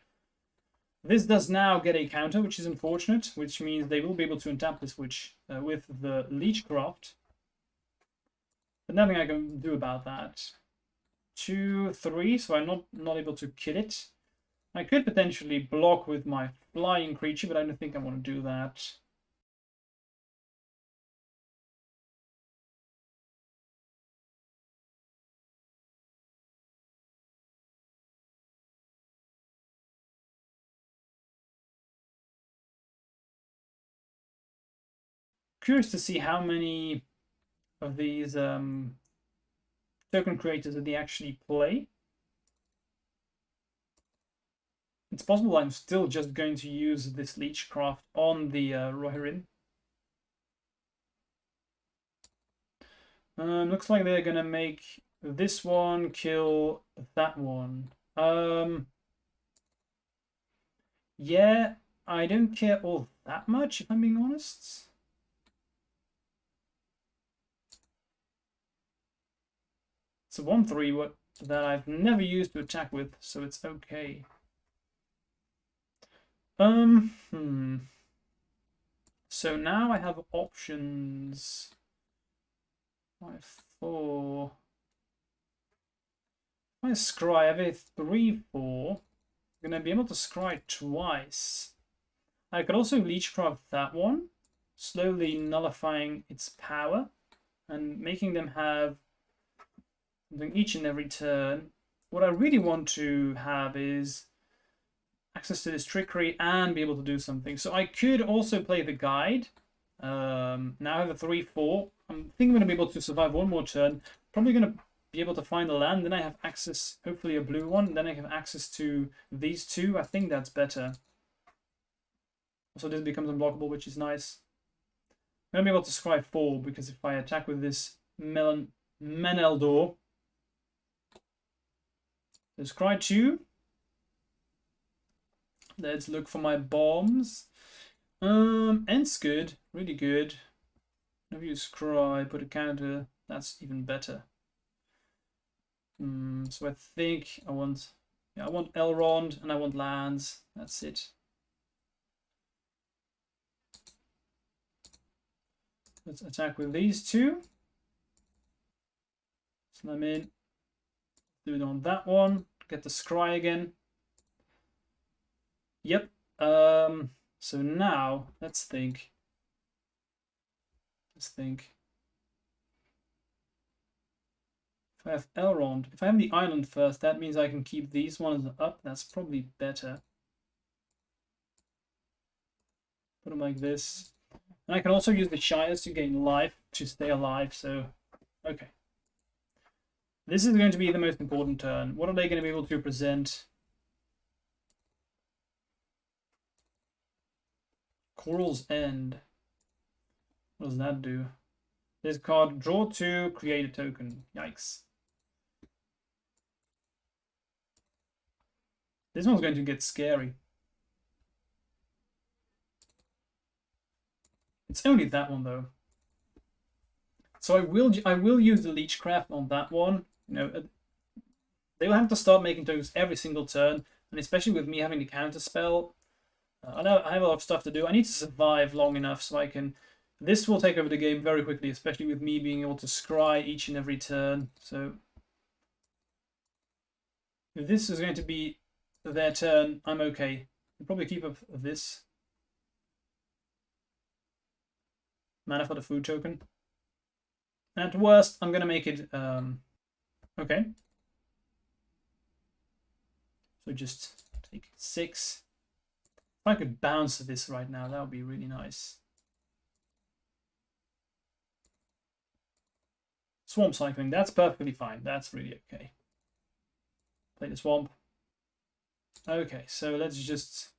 This does now get a counter, which is unfortunate, which means they will be able to untap this switch with the Leechcraft. But nothing I can do about that. 2-3, so I'm not able to kill it. I could potentially block with my flying creature, but I don't think I want to do that. Curious to see how many of these token creators that they actually play. It's possible I'm still just going to use this Leechcraft on the Rohirrim. Looks like they're gonna make this one kill that one. Yeah, I don't care all that much, if I'm being honest. It's a 1-3 that I've never used to attack with, so it's okay. So now I have options. 5-4. If I scry, I have a 3-4. I'm gonna be able to scry twice. I could also Leechcraft that one, slowly nullifying its power and making them have something each and every turn. What I really want to have is access to this trickery and be able to do something. So I could also play the guide. Now I have a 3-4. I'm thinking I'm going to be able to survive one more turn. Probably going to be able to find the land. Then I have access, hopefully a blue one. Then I have access to these two. I think that's better. Also, this becomes unblockable, which is nice. I'm going to be able to scry 4 because if I attack with this Meneldor, so scry 2. Let's look for my bombs. End's good, really good. If you scry, put a counter, that's even better. So I think I want Elrond and I want lands. That's it. Let's attack with these two. Slam in. Do it on that one. Get the scry again. Yep. So now let's think. If I have Elrond, if I have the island first, that means I can keep these ones up. That's probably better. Put them like this. And I can also use the Shires to gain life, to stay alive, so okay. This is going to be the most important turn. What are they going to be able to present? Coral's End. What does that do? This card, draw 2, create a token. Yikes. This one's going to get scary. It's only that one though. So I will use the Leechcraft on that one. They will have to start making tokens every single turn, and especially with me having the counter spell, I know I have a lot of stuff to do. I need to survive long enough so I can. This will take over the game very quickly, especially with me being able to scry each and every turn. So if this is going to be their turn, I'm okay. I'll probably keep up this mana for the food token. And at worst, I'm gonna make it okay. So just take 6. If I could bounce this right now, that would be really nice. Swamp cycling, that's perfectly fine. That's really okay. Play the swamp. Okay, so let's just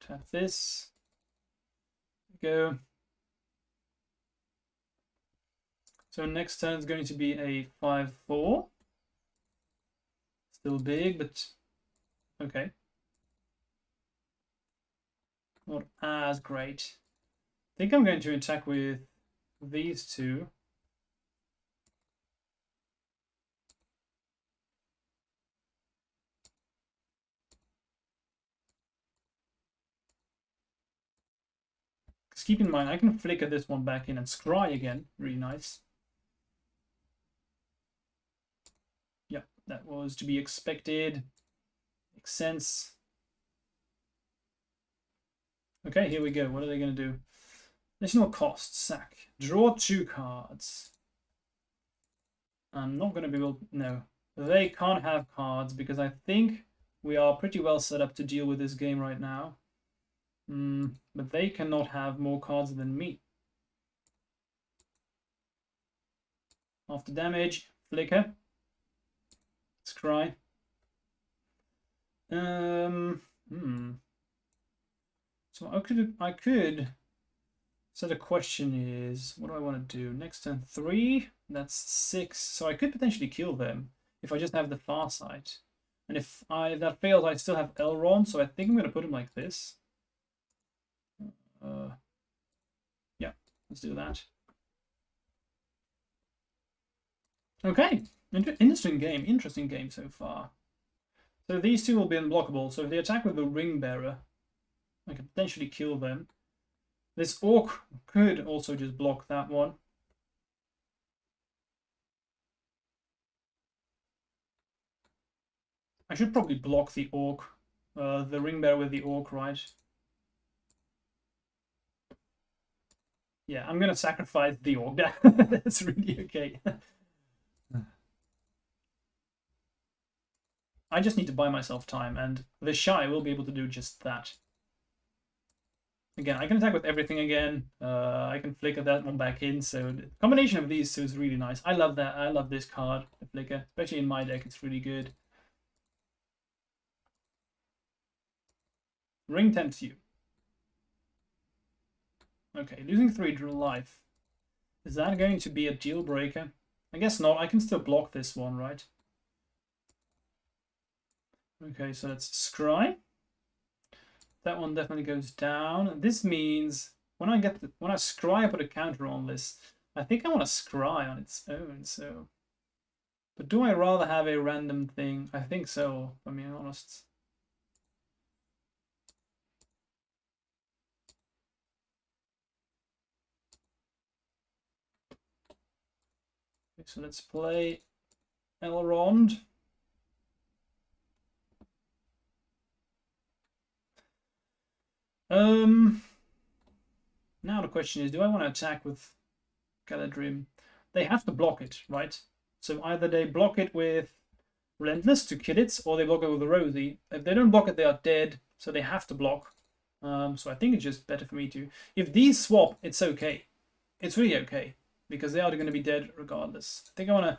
tap this. Go. So next turn is going to be a 5/4. Still big, but okay. Not as great. I think I'm going to attack with these two. Because keep in mind, I can flicker this one back in and scry again. Really nice. Yeah, that was to be expected. Makes sense. Okay, here we go. What are they going to do? Additional cost, sack. Draw 2 cards. I'm not going to be able... No. They can't have cards because I think we are pretty well set up to deal with this game right now. But they cannot have more cards than me. After damage, flicker. Scry. So I could. So the question is, what do I want to do? Next turn 3, that's 6. So I could potentially kill them if I just have the far sight. And if that fails, I still have Elrond, so I think I'm going to put him like this. Yeah, let's do that. Okay, interesting game so far. So these two will be unblockable, so if they attack with the Ring Bearer, I can potentially kill them. This Orc could also just block that one. I should probably block the Orc, the Ring Bearer with the Orc, right? Yeah, I'm gonna sacrifice the Orc. That's really okay. I just need to buy myself time, and the Shy will be able to do just that. Again, I can attack with everything again. I can flicker that one back in, so the combination of these two is really nice. I love that. I love this card, the flicker. Especially in my deck, it's really good. Ring tempts you. Okay, losing 3 life. Is that going to be a deal breaker? I guess not. I can still block this one, right? Okay, so let's scry. That one definitely goes down. This means when I scry, I put a counter on this. I think I want to scry on its own, so. But do I rather have a random thing? I think so, if I'm being honest. Okay, so let's play Elrond. Now the question is, do I want to attack with Galadrim? They have to block it, right? So either they block it with Relentless to kill it, or they block it with a Rosie. If they don't block it, they are dead, so they have to block. So I think it's just better for me to... If these swap, it's okay. It's really okay, because they are going to be dead regardless. I think I want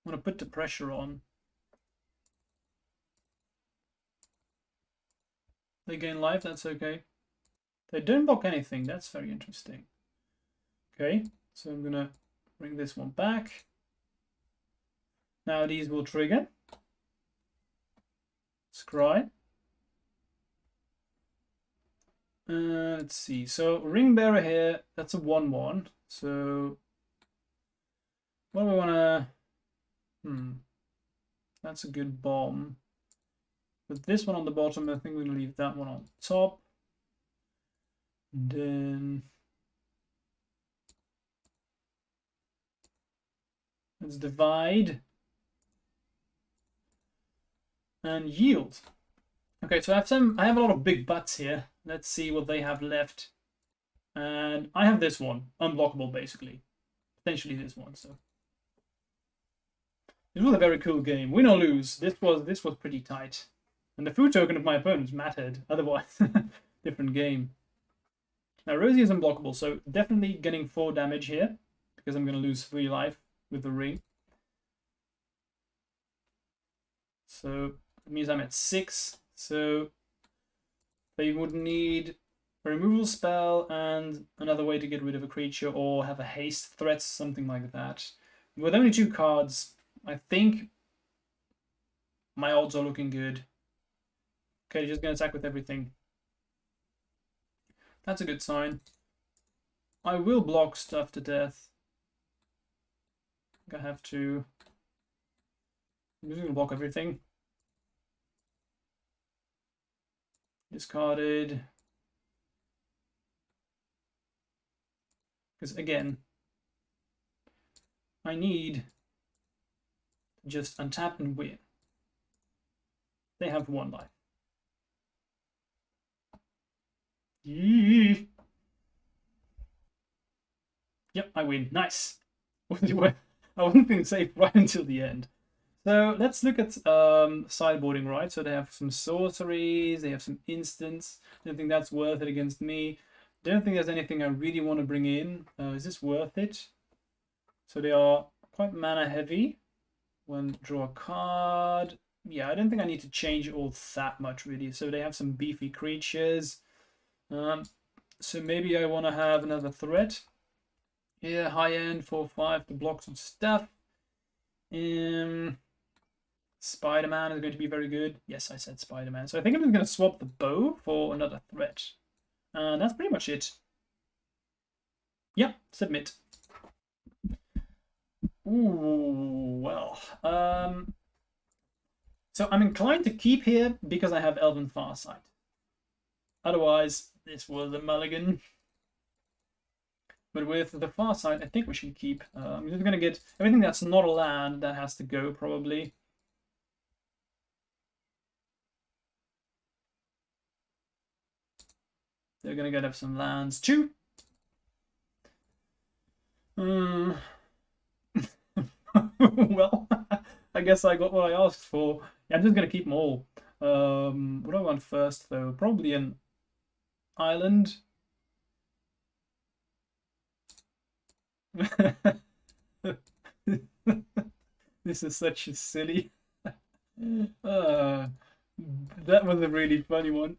to put the pressure on. They gain life, that's okay. They don't block anything, that's very interesting. Okay, so I'm gonna bring this one back. Now these will trigger. Scry. Let's see, so Ring Bearer here, that's a 1/1. So What do we want to... That's a good bomb. With this one on the bottom, I think we're going to leave that one on top. And then... let's divide. And yield. Okay, so I have a lot of big butts here. Let's see what they have left. And I have this one, unblockable basically. Potentially this one, so. It was a very cool game. Win or lose, this was pretty tight. And the food token of my opponents mattered. Otherwise, different game. Now Rosie is unblockable, so definitely getting 4 damage here. Because I'm gonna lose 3 life with the ring. So it means I'm at 6. So they would need a removal spell and another way to get rid of a creature or have a haste threat, something like that. With only 2 cards, I think my odds are looking good. Okay, just gonna attack with everything. That's a good sign. I will block stuff to death. I think I have to. I'm just gonna block everything. Discarded. Because again, I need to just untap and win. They have 1 life. Yep, I win. Nice. I wasn't being safe right until the end. So let's look at sideboarding, right? So they have some sorceries, they have some instants. I don't think that's worth it against me. Don't think there's anything I really want to bring in. Is this worth it? So they are quite mana heavy. When draw a card. Yeah, I don't think I need to change all that much really. So they have some beefy creatures. So maybe I want to have another threat. Here, high end 4/5 to block some stuff. Spider-Man is going to be very good. Yes, I said Spider-Man. So I think I'm just going to swap the bow for another threat. And that's pretty much it. Yeah, submit. Ooh, well. So I'm inclined to keep here because I have Elven Farsight. Otherwise, this was a mulligan. But with the Farsight, I think we should keep. I'm just going to get everything that's not a land that has to go, probably. They're going to get up some lands too. Well, I guess I got what I asked for. Yeah, I'm just going to keep them all. What do I want first, though? Probably an island. This is such a silly. That was a really funny one.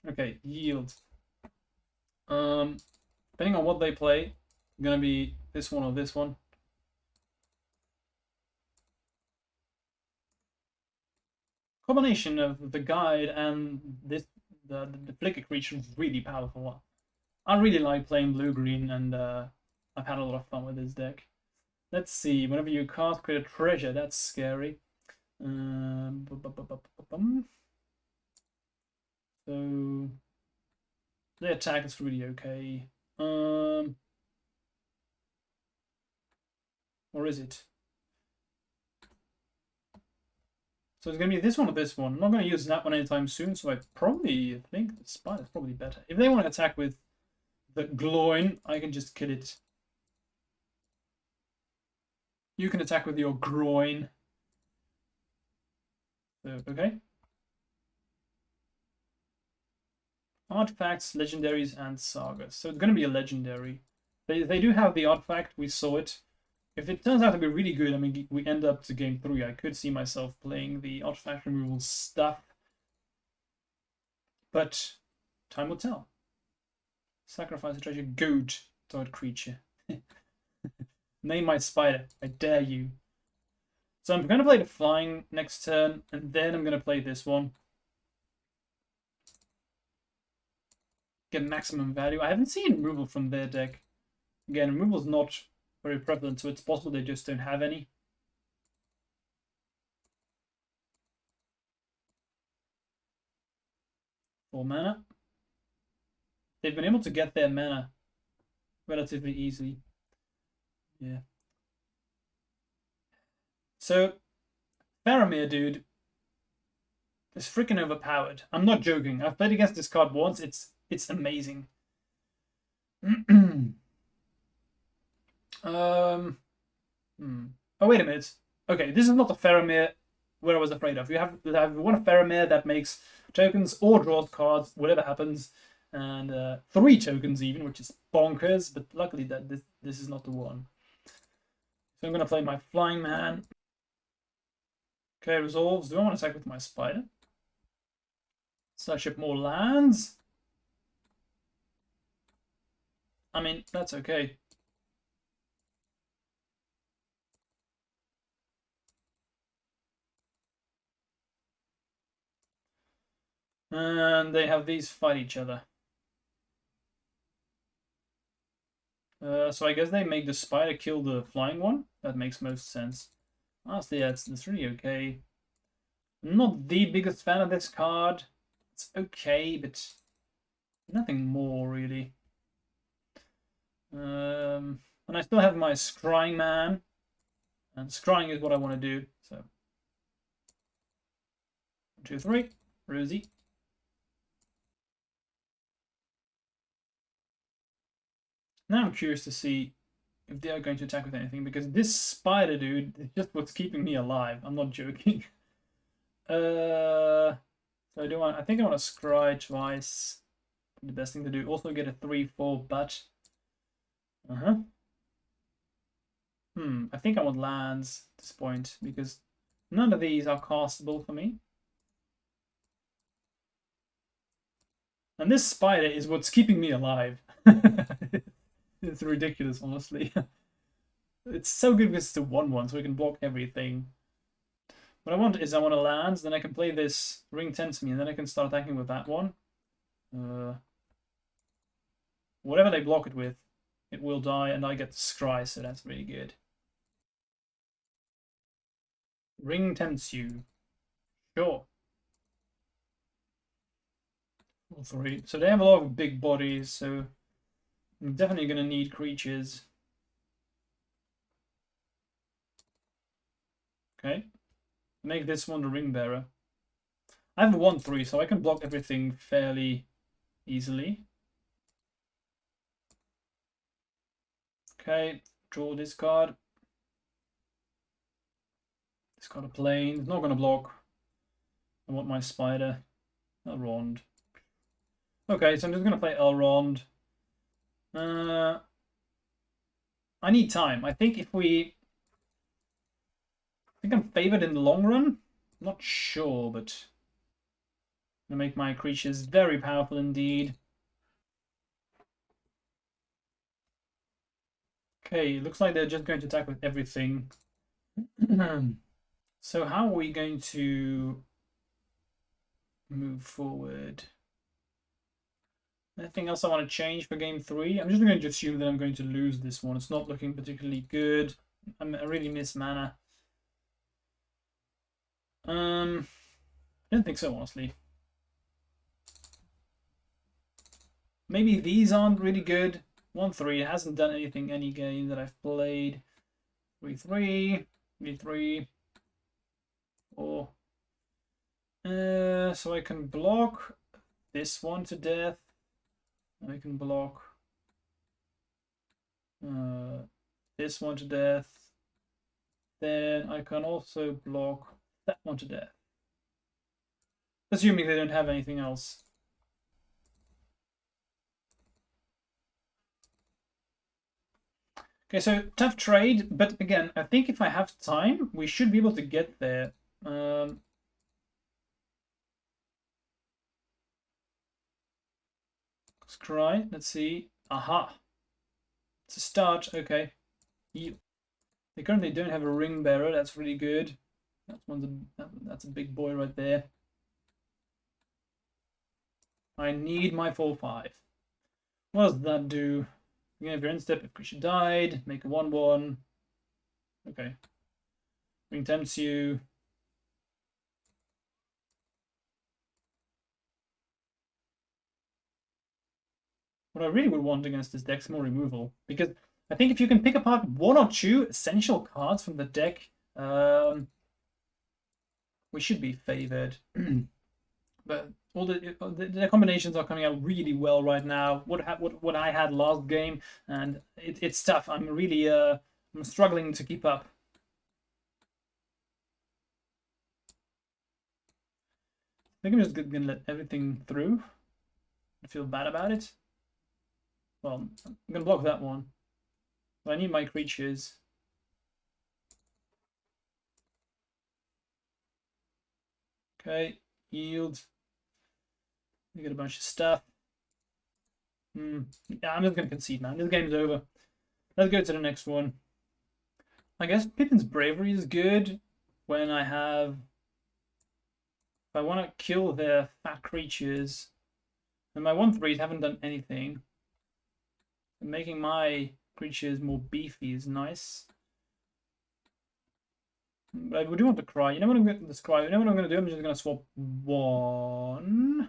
Okay, yield. Depending on what they play, gonna be this one or this one. Combination of the guide and this the flicker creature is really powerful. I really like playing blue-green, and I've had a lot of fun with this deck. Let's see, whenever you cast, create a treasure, that's scary. So the attack is really okay. Or is it? So it's going to be this one or this one. I'm not going to use that one anytime soon, so I probably think the Spider's probably better. If they want to attack with the Gloin, I can just kill it. You can attack with your groin. So, okay. Artifacts, legendaries, and sagas. So it's going to be a legendary. They do have the artifact, we saw it. If it turns out to be really good, I mean, we end up to game 3, I could see myself playing the artifact removal stuff. But time will tell. Sacrifice a treasure, goat, third creature. Name my spider, I dare you. So I'm going to play the flying next turn, and then I'm going to play this one. Get maximum value. I haven't seen removal from their deck. Again, removal's not very prevalent, so it's possible they just don't have any. Four mana. They've been able to get their mana relatively easily. Yeah. So, Faramir, dude, is freaking overpowered. I'm not joking. I've played against this card once. It's amazing. Oh, wait a minute. Okay, this is not the Faramir where I was afraid of. You have one Faramir that makes tokens or draws cards, whatever happens, and 3 tokens even, which is bonkers. But luckily, that this is not the one. So I'm gonna play my Flying Man. Okay, resolves. Do I want to attack with my Spider? Search up more lands. I mean, that's okay. And they have these fight each other. So I guess they make the Spider kill the flying one. That makes most sense. Honestly, yeah, it's really okay. I'm not the biggest fan of this card. It's okay, but nothing more really. And I still have my Scrying Man. And Scrying is what I want to do. So 1, 2, 3. Rosie. Now I'm curious to see if they are going to attack with anything, because this Spider dude is just what's keeping me alive. I'm not joking. So I think I want to scry twice. The best thing to do. Also get a 3/4, but I think I want lands at this point, because none of these are castable for me. And this Spider is what's keeping me alive. It's ridiculous, honestly. It's so good because it's a 1/1, so we can block everything. What I want is I want to lands, then I can play this Ring Tempts Me, and then I can start attacking with that one. Whatever they block it with, it will die, and I get to scry, so that's really good. Ring Tempts You. Sure. 4/3. So they have a lot of big bodies, so I'm definitely going to need creatures. Okay. Make this one the Ring Bearer. I have a 1/3, so I can block everything fairly easily. Okay, draw this card. Discard a plane. It's not going to block. I want my Spider. Elrond. Okay, so I'm just going to play Elrond. I need time. I think I'm favored in the long run. I'm not sure, but I'm going to make my creatures very powerful indeed. Okay, looks like they're just going to attack with everything. So how are we going to move forward? Anything else I want to change for game 3? I'm just going to assume that I'm going to lose this one. It's not looking particularly good. I really miss mana. I don't think so, honestly. Maybe these aren't really good. 1/3 hasn't done anything any game that I've played. 3/3, 3/3, 4. So I can block this one to death. I can block this one to death. Then I can also block that one to death. Assuming they don't have anything else. Okay, so tough trade, but again, I think if I have time, we should be able to get there. Scry, let's see. Aha. It's a start, okay. They currently don't have a Ring Bearer, that's really good. That's a big boy right there. I need my 4/5. What does that do? Again, if you're in step, if creature died, make a 1/1. Okay. Ring tempts you. What I really would want against this deck is more removal, because I think if you can pick apart 1 or 2 essential cards from the deck, we should be favored. But all the combinations are coming out really well right now. What I had last game, and it's tough. I'm really I'm struggling to keep up. I think I'm just gonna let everything through. I feel bad about it. Well, I'm gonna block that one. But I need my creatures. Okay, yield. You get a bunch of stuff. Yeah, I'm just gonna concede, man. This game's over. Let's go to the next one. I guess Pippin's Bravery is good when I have... If I want to kill their fat creatures, and my 1/3s haven't done anything. And making my creatures more beefy is nice. But I do want to cry. You know what I'm going to scry? You know what I'm going to do? I'm just going to swap 1.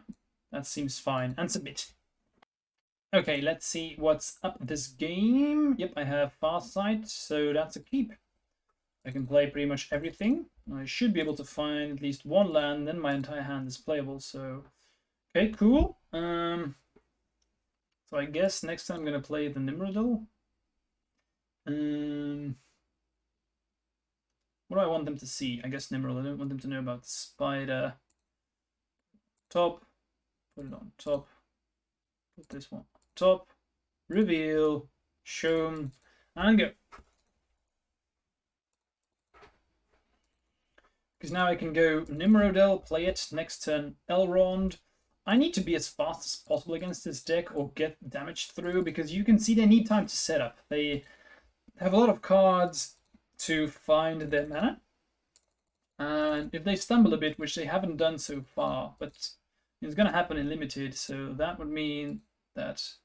That seems fine. And submit. Okay, let's see what's up this game. Yep, I have Fast Sight, so that's a keep. I can play pretty much everything. I should be able to find at least 1 land, then my entire hand is playable, so... Okay, cool. So I guess next time I'm going to play the Nimrodil. What do I want them to see? I guess Nimrodil. I don't want them to know about Spider. Top. Put it on top. Put this one on top. Reveal. Show 'em. And go. Because now I can go Nimrodil, play it, next turn Elrond. I need to be as fast as possible against this deck or get damage through, because you can see they need time to set up. They have a lot of cards to find their mana. And if they stumble a bit, which they haven't done so far, but it's going to happen in Limited, so that would mean that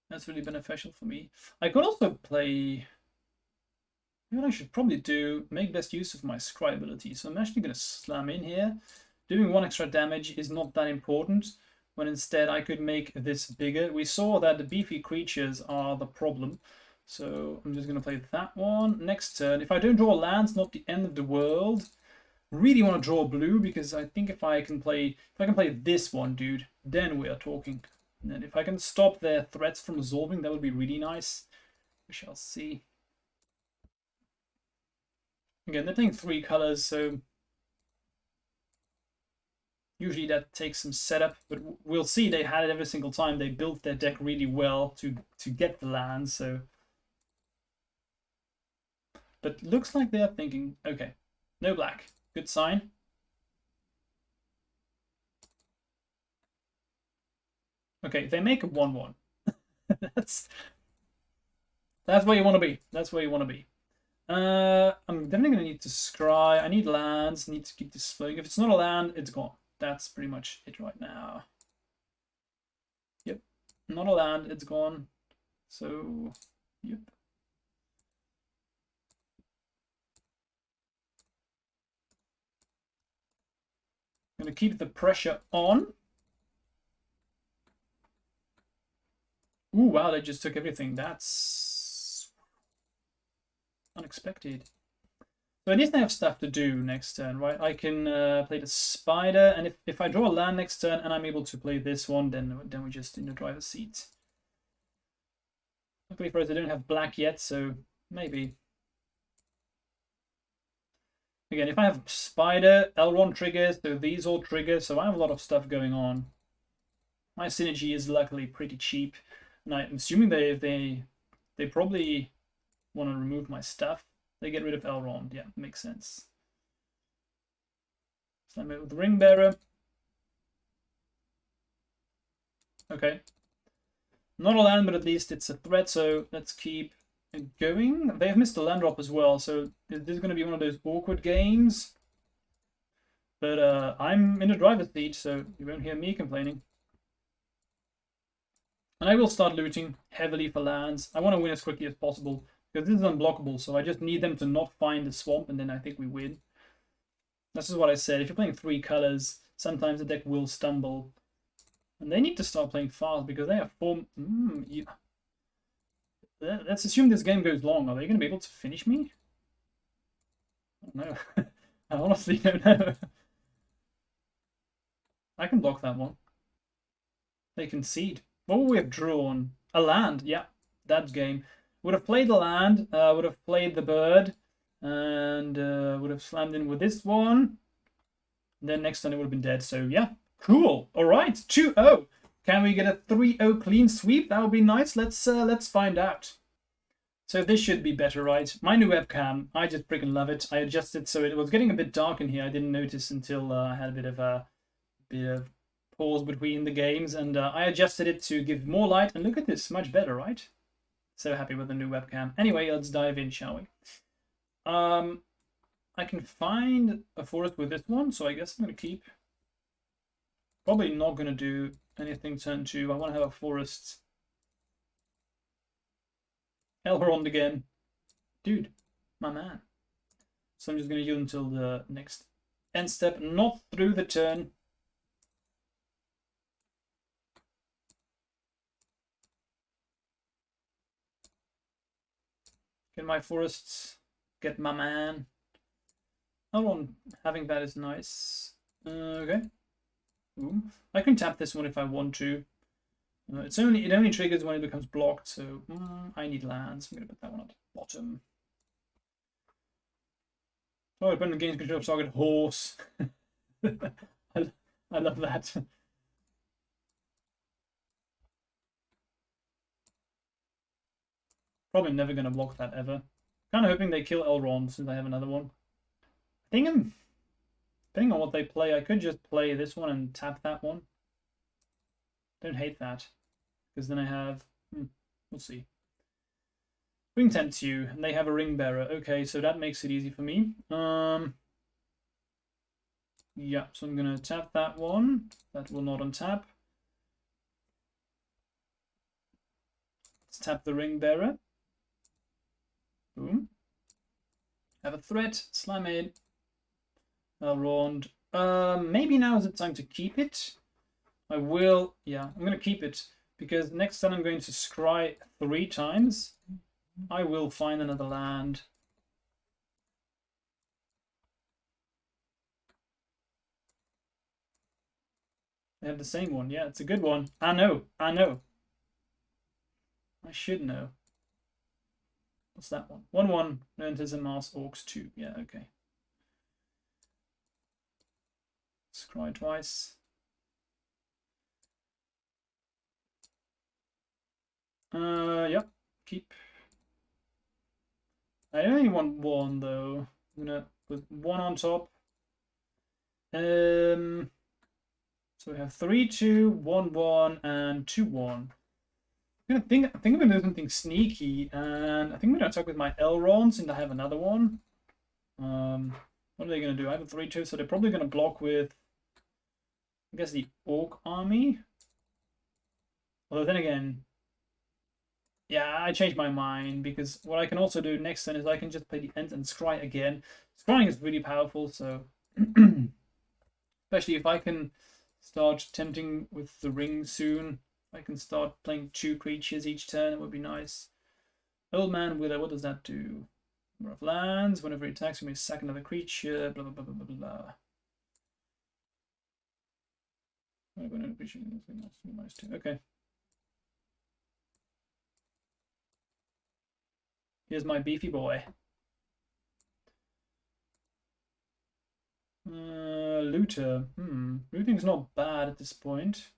that's really beneficial for me. I could also play... What I should probably do, make best use of my Scry ability. So I'm actually going to slam in here. Doing 1 extra damage is not that important, when instead I could make this bigger. We saw that the beefy creatures are the problem. So I'm just going to play that one. Next turn, if I don't draw lands, not the end of the world. Really want to draw blue, because I think if I can play this one, dude, then we are talking. And if I can stop their threats from resolving, that would be really nice. We shall see. Again, they're playing 3 colors, so usually that takes some setup, but we'll see. They had it every single time. They built their deck really well to get the land, so... But looks like they are thinking, okay, no black. Good sign. Okay, they make a 1/1. That's where you want to be. That's where you want to be. I'm definitely going to need to scry. I need lands. Need to keep this flowing. If it's not a land, it's gone. That's pretty much it right now. Yep. Not a land, it's gone. So, yep. I'm going to keep the pressure on. Ooh, wow, they just took everything. That's unexpected. So at least I have stuff to do next turn, right? I can play the Spider, and if I draw a land next turn and I'm able to play this one, then we just in the driver's seat. Luckily for us, I don't have black yet, so maybe. Again, if I have Spider, Elrond triggers, so these all trigger, so I have a lot of stuff going on. My synergy is luckily pretty cheap, and I'm assuming they probably want to remove my stuff. They get rid of Elrond. Yeah, makes sense. Slam it with the Ring Bearer. Okay. Not a land, but at least it's a threat, so let's keep it going. They've missed a land drop as well, so this is going to be one of those awkward games. But I'm in the driver's seat, so you won't hear me complaining. And I will start looting heavily for lands. I want to win as quickly as possible because this is unblockable. So I just need them to not find the swamp, and then I think we win. This is what I said. If you're playing 3 colors, sometimes the deck will stumble. And they need to start playing fast because they have 4... Let's assume this game goes long. Are they going to be able to finish me? I don't know. I honestly don't know. I can block that one. They concede. What would we have drawn? A land. Yeah, that game. Would have played the land, would have played the bird, and would have slammed in with this one. And then next turn it would have been dead. So yeah, cool. All right, 2-0. Can we get a 3-0 clean sweep? That would be nice. Let's find out. So this should be better, right? My new webcam, I just freaking love it. I adjusted so it was getting a bit dark in here. I didn't notice until I had a bit of pause between the games, and I adjusted it to give more light. And look at this, much better, right? So happy with the new webcam. Anyway, let's dive in, shall we? I can find a forest with this one, so I guess I'm going to keep. Probably not going to do anything turn 2. I want to have a forest. Elrond again. Dude, my man. So I'm just going to use until the next end step, not through the turn. Get my forests. Get my man. Elrond having that is nice. Okay. Ooh. I can tap this one if I want to. It only triggers when it becomes blocked, so I need lands. I'm gonna put that one at the bottom. Oh, opponent gains control of target horse. I love that. Probably never gonna block that ever. Kind of hoping they kill Elrond since I have another one. I think depending on what they play, I could just play this one and tap that one. Don't hate that. Because then I have... we'll see. Ring tempts you, and they have a ring bearer. Okay, so that makes it easy for me. Yeah, so I'm going to tap that one. That will not untap. Let's tap the ring bearer. Boom. Have a threat. Slamade. Elrond. Maybe now is the time to keep it. I will. Yeah, I'm going to keep it. Because next time I'm going to scry 3 times. I will find another land. They have the same one. Yeah, it's a good one. I know. I know. I should know. What's that one? 1/1. Enters a Mars Orcs 2. Yeah, okay. Scry twice. Yep. Keep. I only want 1 though. I'm gonna put 1 on top. So we have 3/2, 1/1, and 2/1. I think I'm gonna do something sneaky, and I think I'm gonna attack with my Elrond since I have another one. What are they gonna do? I have a 3/2, so they're probably gonna block with, I guess, the Orc army. Although then again, yeah, I changed my mind because what I can also do next turn is I can just play the End and Scry again. Scrying is really powerful, so especially if I can start tempting with the ring soon. I can start playing 2 creatures each turn. It would be nice. Old Man Wither, what does that do? Number of lands. Whenever it attacks, you may sack another creature. Blah, blah, blah, blah, blah, blah. Okay. Here's my beefy boy. Looter. Looting's not bad at this point.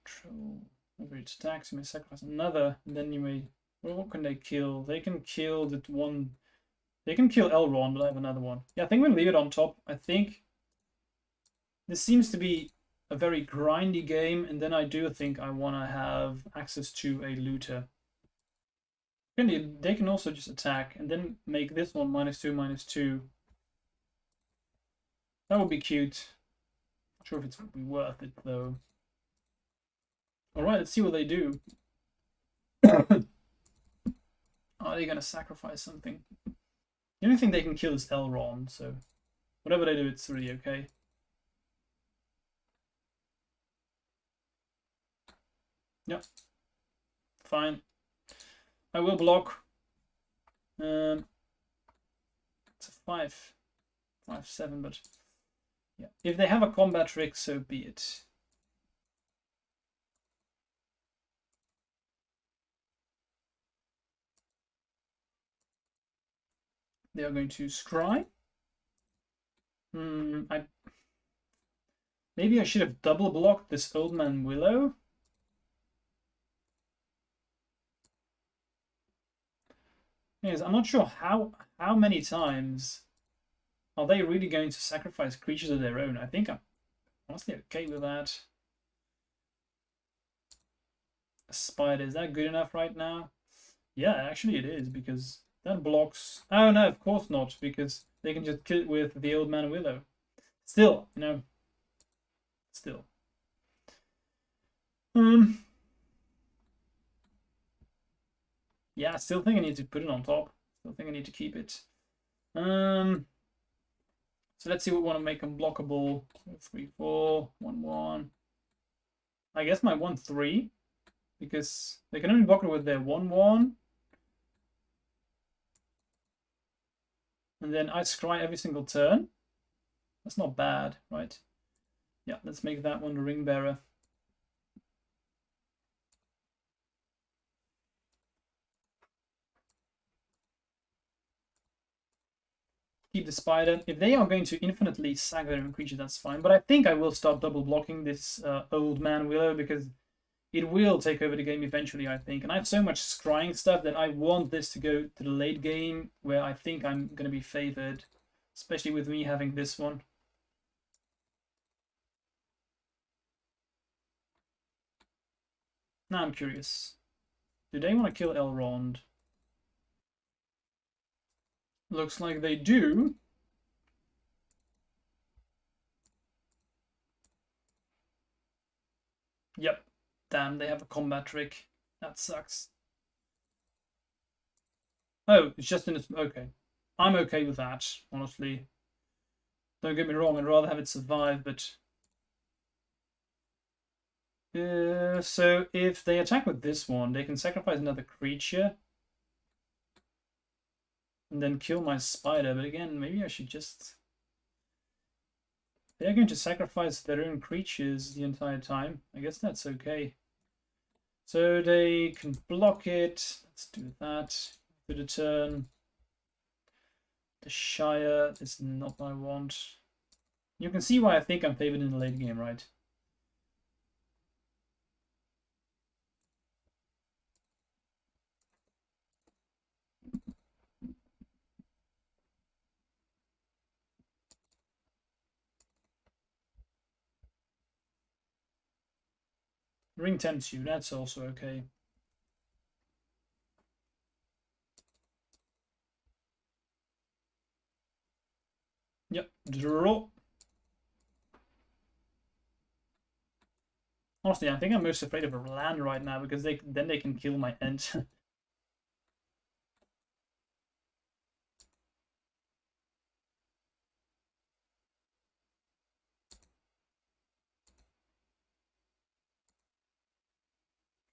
Control. Whenever it attacks, you may sacrifice another, and then you may... Well, what can they kill? They can kill that one... They can kill Elrond, but I have another one. Yeah, I think we'll leave it on top. I think this seems to be a very grindy game, and then I do think I want to have access to a looter. They can also just attack, and then make this one -2/-2. That would be cute. Not sure if it's worth it, though. Alright, let's see what they do. Are they gonna sacrifice something? The only thing they can kill is Elrond, so whatever they do, it's really okay. Yep. Fine. I will block. It's a 5/7, but yeah. If they have a combat trick, so be it. They are going to scry. Maybe I should have double blocked this Old Man Willow. Yes, I'm not sure how many times are they really going to sacrifice creatures of their own. I think I'm honestly okay with that. A spider, is that good enough right now? Yeah, actually it is, because that blocks. Oh no, of course not, because they can just kill it with the Old Man Willow. Still, you know. Still. Yeah, I still think I need to put it on top. Still think I need to keep it. So let's see what we want to make unblockable. 3, 4, 1, 1. I guess my 1, 3, because they can only block it with their 1, 1. And then I scry every single turn. That's not bad, right? Yeah, let's make that one the ring bearer. Keep the spider. If they are going to infinitely sack their own creature, that's fine. But I think I will start double blocking this Old Man Willow, because it will take over the game eventually, I think. And I have so much scrying stuff that I want this to go to the late game, where I think I'm going to be favored, especially with me having this one. Now I'm curious. Do they want to kill Elrond? Looks like they do. Yep. Damn, they have a combat trick. That sucks. Oh, it's just in its... Okay. I'm okay with that, honestly. Don't get me wrong, I'd rather have it survive, but... so if they attack with this one, they can sacrifice another creature. And then kill my spider, but again, maybe I should just... They're going to sacrifice their own creatures the entire time. I guess that's okay. So they can block it. Let's do that. For the turn. The Shire is not what I want. You can see why I think I'm favored in the late game, right? Ring tempts you, that's also okay. Yep, draw. Honestly, I think I'm most afraid of a land right now, because then they can kill my Ent.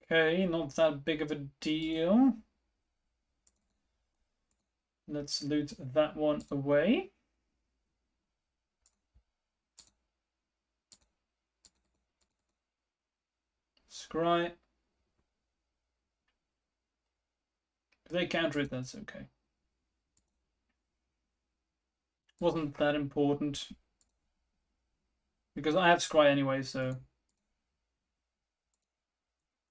Okay, not that big of a deal. Let's loot that one away. Scry. If they counter it, that's okay. Wasn't that important. Because I have Scry anyway, so...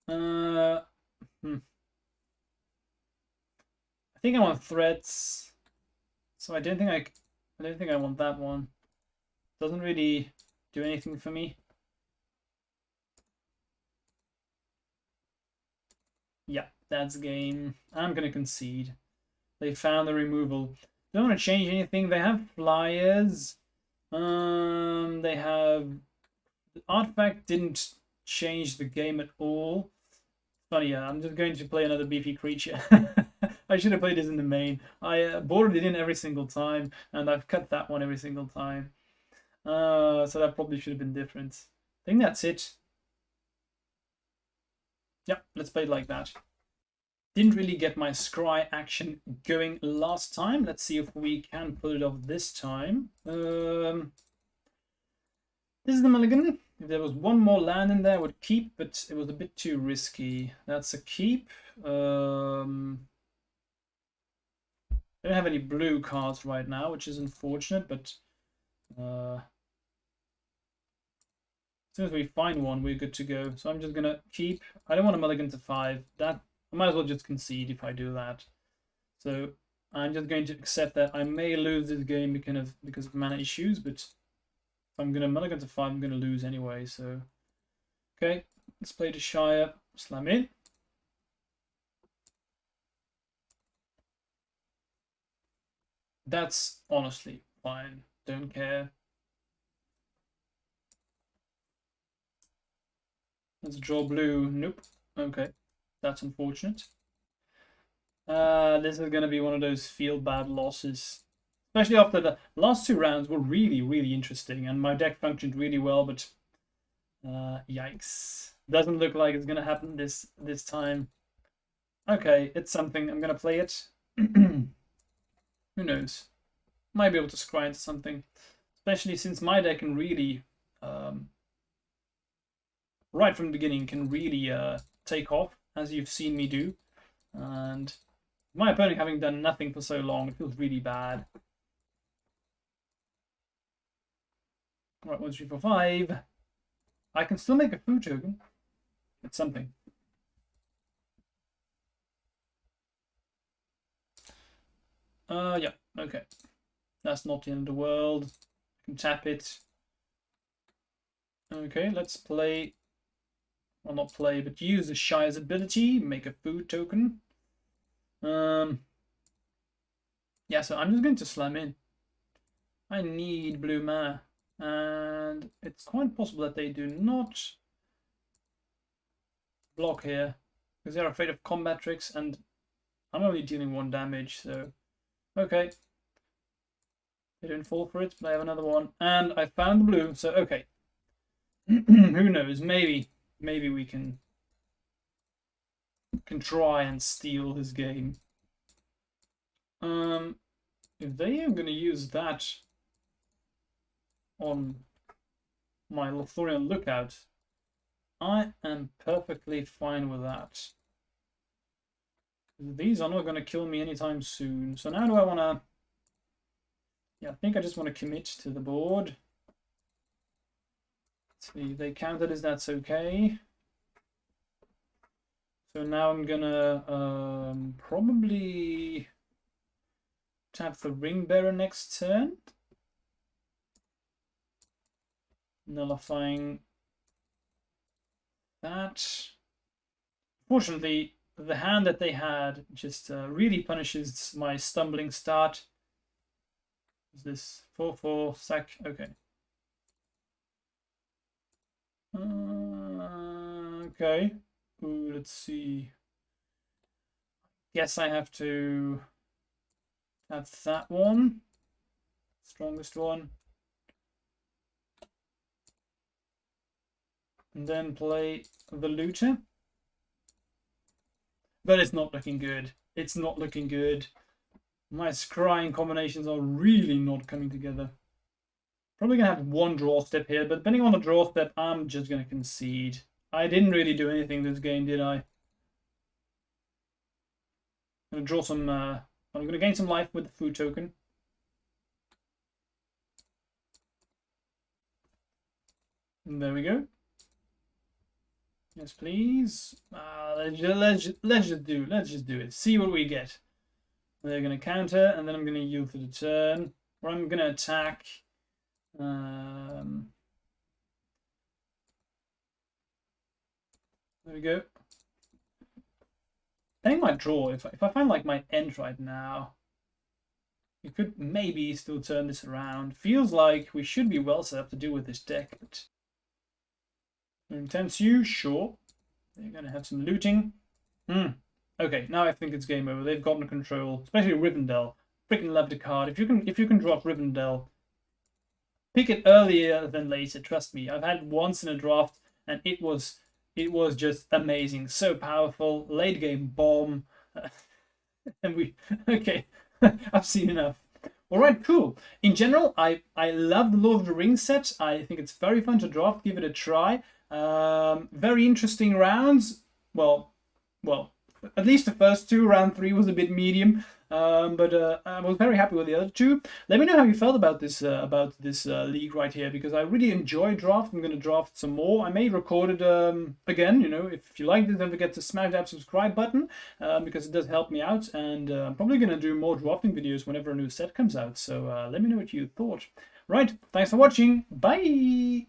I think I want threats. So I don't think I want that one. Doesn't really do anything for me. Yeah, that's game. I'm gonna concede. They found the removal. Don't want to change anything. They have flyers. They have... The artifact didn't change the game at all. Funny, yeah, I'm just going to play another beefy creature. I should have played this in the main. I boarded it in every single time, and I've cut that one every single time. So that probably should have been different. I think that's it. Yep, let's play it like that. Didn't really get my scry action going last time. Let's see if we can pull it off this time. This is the mulligan. If there was one more land in there, I would keep, but it was a bit too risky. That's a keep. I don't have any blue cards right now, which is unfortunate, but as soon as we find one, we're good to go. So I'm just gonna keep. I don't want to mulligan to 5. That I might as well just concede if I do that. So I'm just going to accept that I may lose this game because of mana issues, but if I'm gonna mulligan to 5, I'm gonna lose anyway. So okay, let's play the Shire. Slam in. That's honestly fine. Don't care. Let's draw blue. Nope. Okay. That's unfortunate. This is going to be one of those feel bad losses. Especially after the last 2 rounds were really, really interesting. And my deck functioned really well, but yikes. Doesn't look like it's going to happen this time. Okay, it's something. I'm going to play it. Who knows? Might be able to scry into something. Especially since my deck can really, right from the beginning, can really take off, as you've seen me do. And my opponent having done nothing for so long, it feels really bad. Right, 1, 2, 3, 4, 5. I can still make a food token. It's something. Yeah, okay. That's not the end of the world. I can tap it. Okay, let's play. Well, not play, but use the Shire's ability. Make a food token. Yeah, so I'm just going to slam in. I need blue mana. And it's quite possible that they do not block here. Because they're afraid of combat tricks, and I'm only dealing 1 damage, so... Okay. They don't fall for it, but I have another one. And I found the blue, so okay. Who knows? Maybe we can try and steal his game. If they are going to use that on my Lothorian Lookout, I am perfectly fine with that. These are not going to kill me anytime soon. So now do I want to... Yeah, I think I just want to commit to the board. Let's see, they counted as that's okay. So now I'm gonna probably tap the Ring Bearer next turn. Nullifying that. Fortunately, the hand that they had just really punishes my stumbling start. Is this 4/4 sack? Okay. Okay. Ooh, let's see. Guess I have to have that one. Strongest one. And then play the Looter. But it's not looking good. It's not looking good. My scrying combinations are really not coming together. Probably going to have 1 draw step here, but depending on the draw step, I'm just going to concede. I didn't really do anything this game, did I? I'm going to draw some... I'm going to gain some life with the food token. And there we go. Yes, please. Let's just do it. See what we get. They're going to counter, and then I'm going to yield for the turn. Or I'm going to attack. There we go. They might draw. If I find like my end right now, you could maybe still turn this around. Feels like we should be well set up to deal with this deck, but Intense you, sure. They're gonna have some looting. Okay, now I think it's game over. They've gotten control, especially Rivendell. Freaking love the card. If you can drop Rivendell, pick it earlier than later. Trust me. I've had once in a draft, and it was just amazing. So powerful. Late game bomb. And we okay. I've seen enough. All right, cool. In general, I love the Lord of the Rings set. I think it's very fun to draft. Give it a try. Very interesting rounds. Well, at least the first two. Round 3 was a bit medium, but I was very happy with the other two. Let me know how you felt about this league right here, because I really enjoy draft. I'm gonna draft some more. I may record it again. You know, if you like this, don't forget to smash that subscribe button, because it does help me out. And I'm probably gonna do more drafting videos whenever a new set comes out. So let me know what you thought. Right, thanks for watching. Bye.